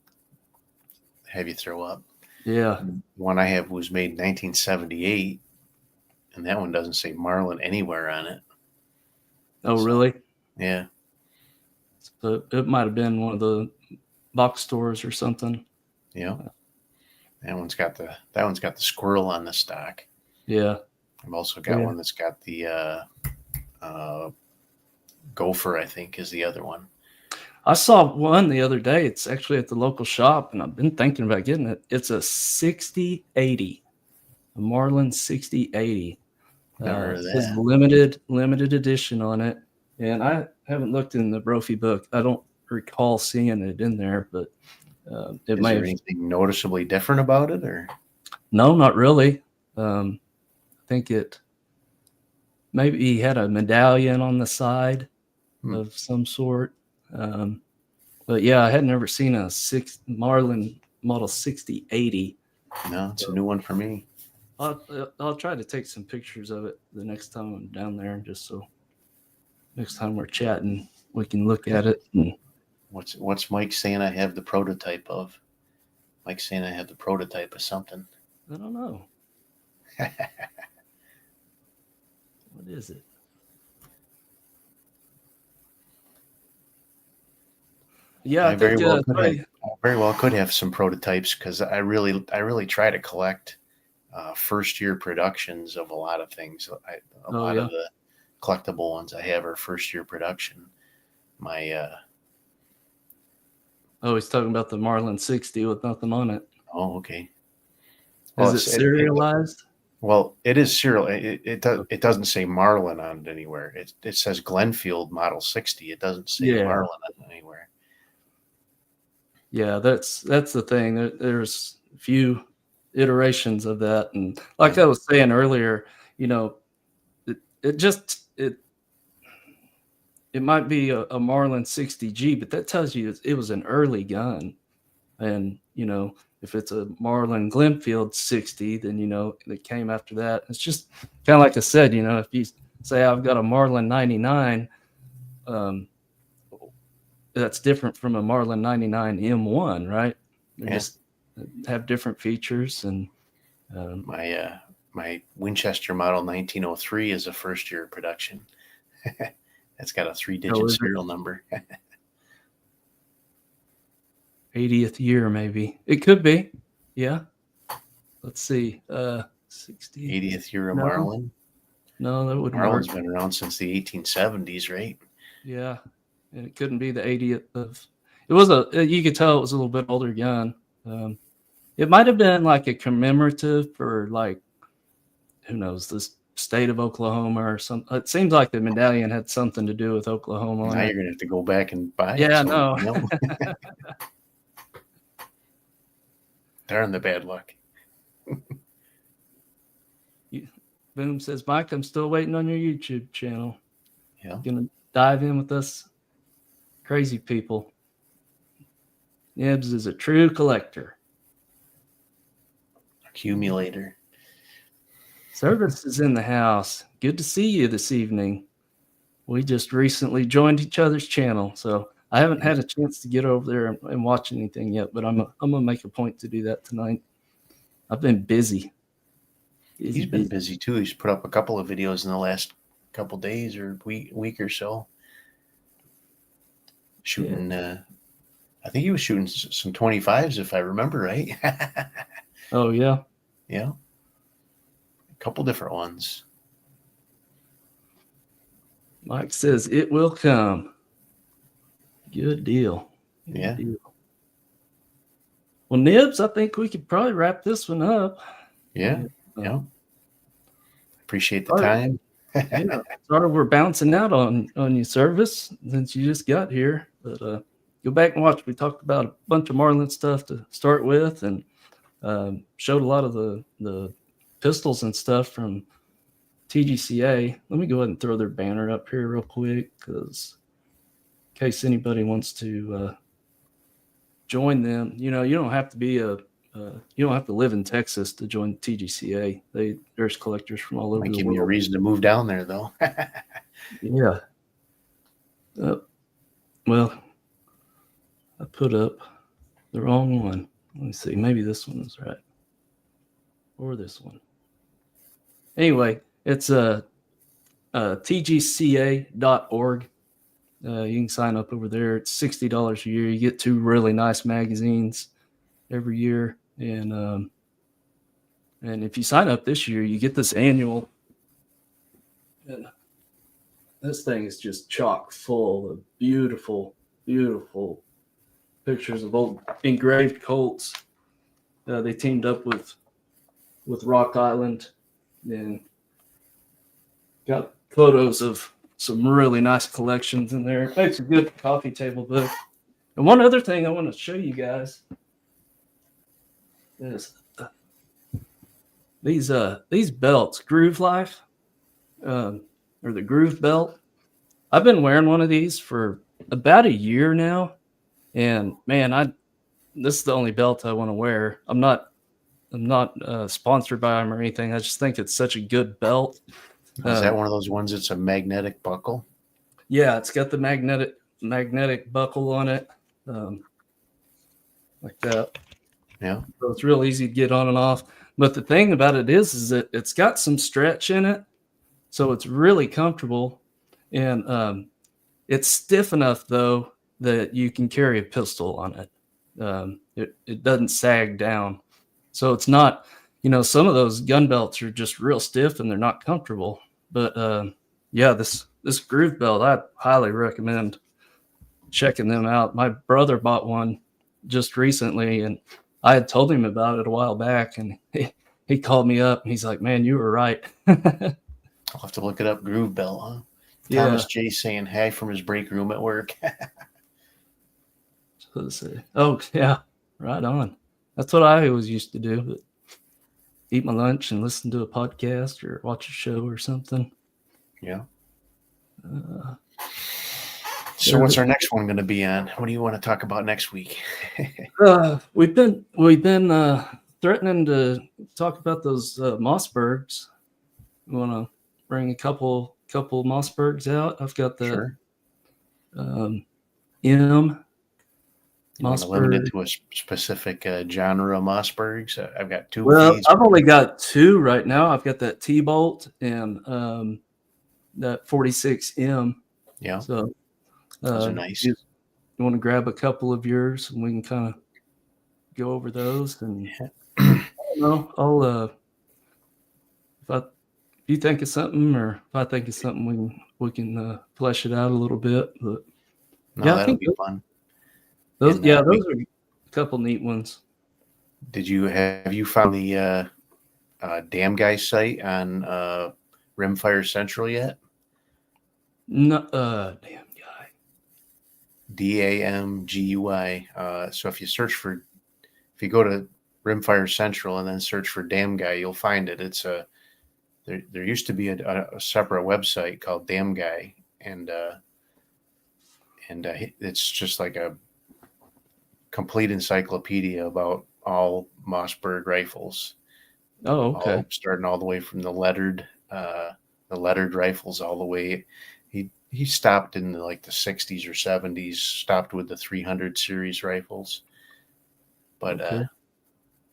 have you throw up. Yeah, one I have was made in 1978, and that one doesn't say Marlin anywhere on it. Oh, really? Yeah. So it might have been one of the box stores or something. Yeah. That one's got the squirrel on the stock. Yeah. I've also got one that's got the gopher, I think, is the other one. I saw one the other day. It's actually at the local shop, and I've been thinking about getting it. It's a 6080, a Marlin 6080. It says limited edition on it, and I haven't looked in the Brophy book. I don't recall seeing it in there, but is there anything noticeably different about it, or no, not really. I think maybe he had a medallion on the side of some sort. But yeah, I had never seen a Marlin Model 6080. No, it's a new one for me. I'll try to take some pictures of it the next time I'm down there, just so next time we're chatting, we can look at it. And What's Mike saying I have the prototype of? Mike's saying I have the prototype of something. I don't know. What is it? Yeah, I very well could have some prototypes, because I really try to collect first year productions of a lot of things. A lot of the collectible ones I have are first year production. My he's talking about the Marlin 60 with nothing on it. Oh, okay. Is it serialized? Well, it is serial. It doesn't say Marlin on it anywhere. It says Glenfield Model 60. It doesn't say Marlin on it anywhere. Yeah, that's the thing. There's a few iterations of that, and like I was saying earlier, it might be a Marlin 60G, but that tells you it was an early gun. And if it's a Marlin Glenfield 60, then it came after that. It's just kind of like I said, if you say I've got a Marlin 99, that's different from a Marlin 99 M1, right? They just have different features. And my Winchester Model 1903 is a first year production. It's got a 3-digit serial number. 80th year, maybe. It could be. Yeah. Let's see. 60. 80th year of Marlin? No, that wouldn't Marlin's work. been around since the 1870s, right? Yeah. And it couldn't be the 80th of. It was you could tell it was a little bit older gun. It might have been like a commemorative for, like, who knows, the state of Oklahoma or something. It seems like the medallion had something to do with Oklahoma. Now you're going to have to go back and buy it. Yeah, no. Darn the bad luck. Boom says, Mike, I'm still waiting on your YouTube channel. Yeah. Gonna dive in with us crazy people. Nibs is a true collector. Accumulator. Service is in the house. Good to see you this evening. We just recently joined each other's channel, so I haven't had a chance to get over there and watch anything yet, but I'm gonna make a point to do that tonight. I've been busy. He's been busy too. He's put up a couple of videos in the last couple days or week or so. Shooting, I think he was shooting some 25s, if I remember right. Oh yeah, yeah, a couple different ones. Mike says it will come. Good deal. Good deal. Well, Nibs, I think we could probably wrap this one up. Yeah. Appreciate the time. Sorry we're bouncing out on your service since you just got here. But go back and watch. We talked about a bunch of Marlin stuff to start with, and showed a lot of the pistols and stuff from TGCA. Let me go ahead and throw their banner up here real quick, because in case anybody wants to join them, you don't have to be you don't have to live in Texas to join TGCA. There's collectors from all over the world. Might give me a reason to move down there, though. Yeah. Well, I put up the wrong one. Let me see. Maybe this one is right, or this one. Anyway, it's tgca.org. You can sign up over there. It's $60 a year. You get 2 really nice magazines every year, and if you sign up this year, you get this annual. And this thing is just chock full of beautiful, beautiful pictures of old engraved Colts. They teamed up with Rock Island and got photos of some really nice collections in there. It makes a good coffee table book. And one other thing I want to show you guys is these belts, Groove Life, or the Groove Belt. I've been wearing one of these for about a year now, and man, this is the only belt I want to wear. I'm not sponsored by them or anything. I just think it's such a good belt. Is that one of those ones that's a magnetic buckle? Yeah, it's got the magnetic buckle on it, like that. Yeah. So it's real easy to get on and off. But the thing about it is that it's got some stretch in it, so it's really comfortable, and it's stiff enough though that you can carry a pistol on it. It doesn't sag down, so it's not. Some of those gun belts are just real stiff and they're not comfortable. But yeah, this groove belt, I highly recommend checking them out. My brother bought one just recently, and I had told him about it a while back, and he called me up and he's like, "Man, you were right." I'll have to look it up. Groove belt, huh? Yeah. Thomas J saying hi from his break room at work. So to say. Oh yeah, right on. That's what I always used to do. But eat my lunch and listen to a podcast or watch a show or something. Yeah. So what's our next one going to be on? What do you want to talk about next week? We've been threatening to talk about those Mossbergs. We want to bring a couple Mossbergs out. I've got the Sure. M You want to limit Mossberg. it to a specific genre of Mossbergs? I've got two. Well, feeds. I've only got two right now. I've got that T-Bolt and that 46M. Yeah. So Those are nice. You want to grab a couple of yours and we can kind of go over those. And I don't know, I'll if you think of something, or if I think of something, we can flesh it out a little bit. But No, yeah, I that'll think be fun. those And, those are a couple neat ones. Have you found the Damn Guy site on Rimfire Central yet? No, damn guy. DAMGUI. So if you go to Rimfire Central and then search for Damn Guy, you'll find it. It's there used to be a separate website called Damn Guy, and it's just like a complete encyclopedia about all Mossberg rifles. Oh, okay. Starting all the way from the lettered rifles all the way. He stopped in the 60s or 70s. Stopped with the 300 series rifles. But Okay.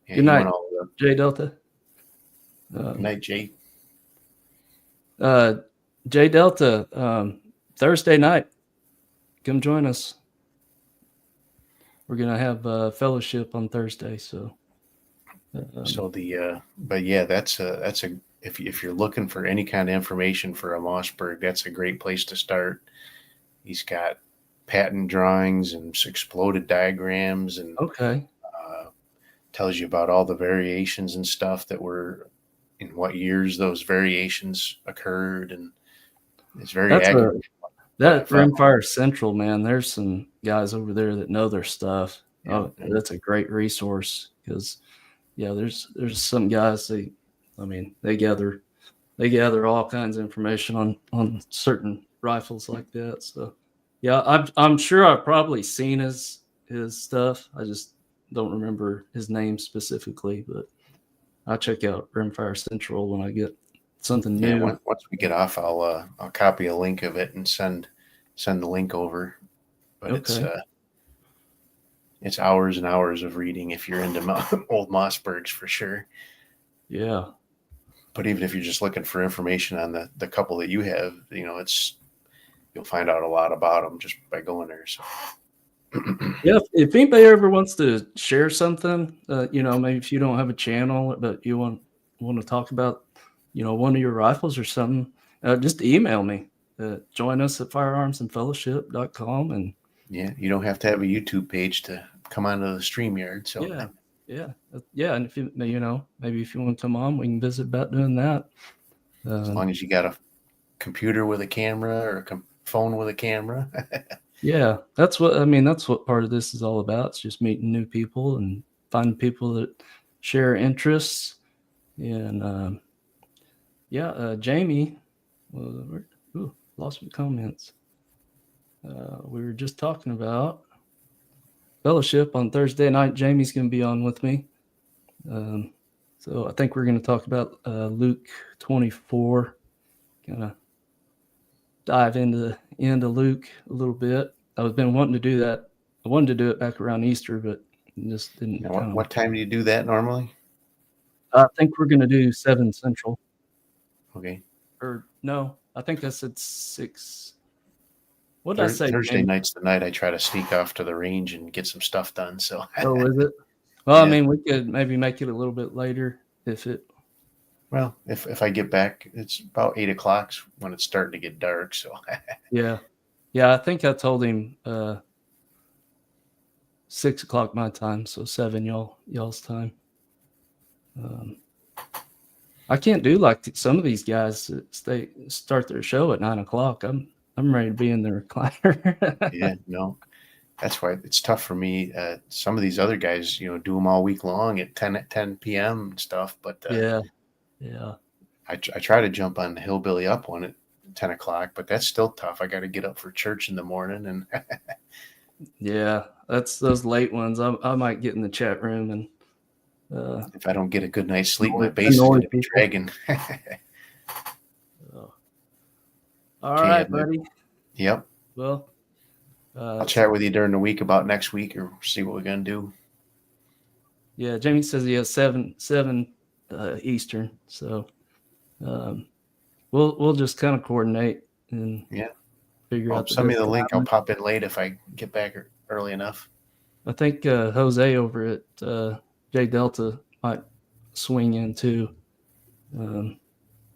yeah, Good night, all the J Delta. night, Jay. J Delta. Thursday night, come join us. We're gonna have fellowship on Thursday. So. But yeah, that's a if you're looking for any kind of information for a Mossberg, that's a great place to start. He's got patent drawings and exploded diagrams, and Okay. tells you about all the variations and stuff that were in what years those variations occurred, and it's very accurate. That Rimfire Central, man, there's some guys over there that know their stuff. Yeah. That's a great resource because, yeah, there's some guys they gather all kinds of information on certain rifles like that. So, yeah, I'm sure I've probably seen his stuff. I just don't remember his name specifically, but I'll check out Rimfire Central when I get something new. Yeah, once we get off, I'll copy a link of it and send the link over. But Okay. it's hours and hours of reading if you're into old Mossbergs for sure. Yeah. But even if you're just looking for information on the couple that you have, you'll find out a lot about them just by going there. So. Yeah, if anybody ever wants to share something, maybe if you don't have a channel, but you want to talk about, one of your rifles or something, just email me. Join us at firearmsandfellowship.com. And yeah, you don't have to have a YouTube page to come onto the StreamYard. So yeah. And if maybe if you want to come on, we can visit about doing that. As long as you got a computer with a camera or a phone with a camera. Yeah, that's what part of this is all about. It's just meeting new people and finding people that share interests. And Jamie, lost some comments. we were just talking about fellowship on Thursday night. Jamie's going to be on with me. So I think we're going to talk about Luke 24, kind of dive into Luke a little bit. I've been wanting to do that. I wanted to do it back around Easter, but just didn't. Now, what time do you do that normally? I think we're going to do 7 Central. Okay. Or no, I think I said 6. What did I say? Thursday Jamie? night's the night I try to sneak off to the range and get some stuff done. So Oh, is it? Well, I Yeah. mean, we could maybe make it a little bit later if it. well, if I get back, it's about 8 o'clock when it's starting to get dark. So Yeah. I think I told him 6 o'clock my time, so 7 y'all's time. I can't do like some of these guys that start their show at 9 o'clock. I'm ready to be in the recliner. yeah, no, that's why it's tough for me. Some of these other guys, do them all week long at 10 p.m. and stuff. But Yeah. I try to jump on the Hillbilly Up one at 10 o'clock, but that's still tough. I got to get up for church in the morning. And Yeah, that's those late ones. I might get in the chat room and if I don't get a good night's sleep, my Annoy bass is going to be people. dragging. all Okay, right, and then- buddy. Yep. Well, I'll chat with you during the week about next week or see what we're going to do. yeah, Jamie says he has 7 Eastern, so we'll just kind of coordinate and figure Well, out. send me the best link. time. I'll pop in late if I get back early enough. I think Jose over at J Delta might swing in too. So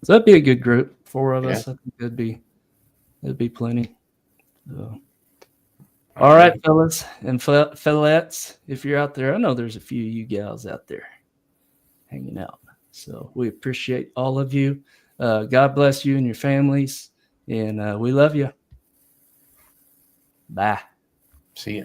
that'd be a good group. 4 of us. I think that'd be plenty. So. All right, fellas and fellettes, if you're out there, I know there's a few of you gals out there hanging out. So we appreciate all of you. God bless you and your families, and we love you. Bye. See ya.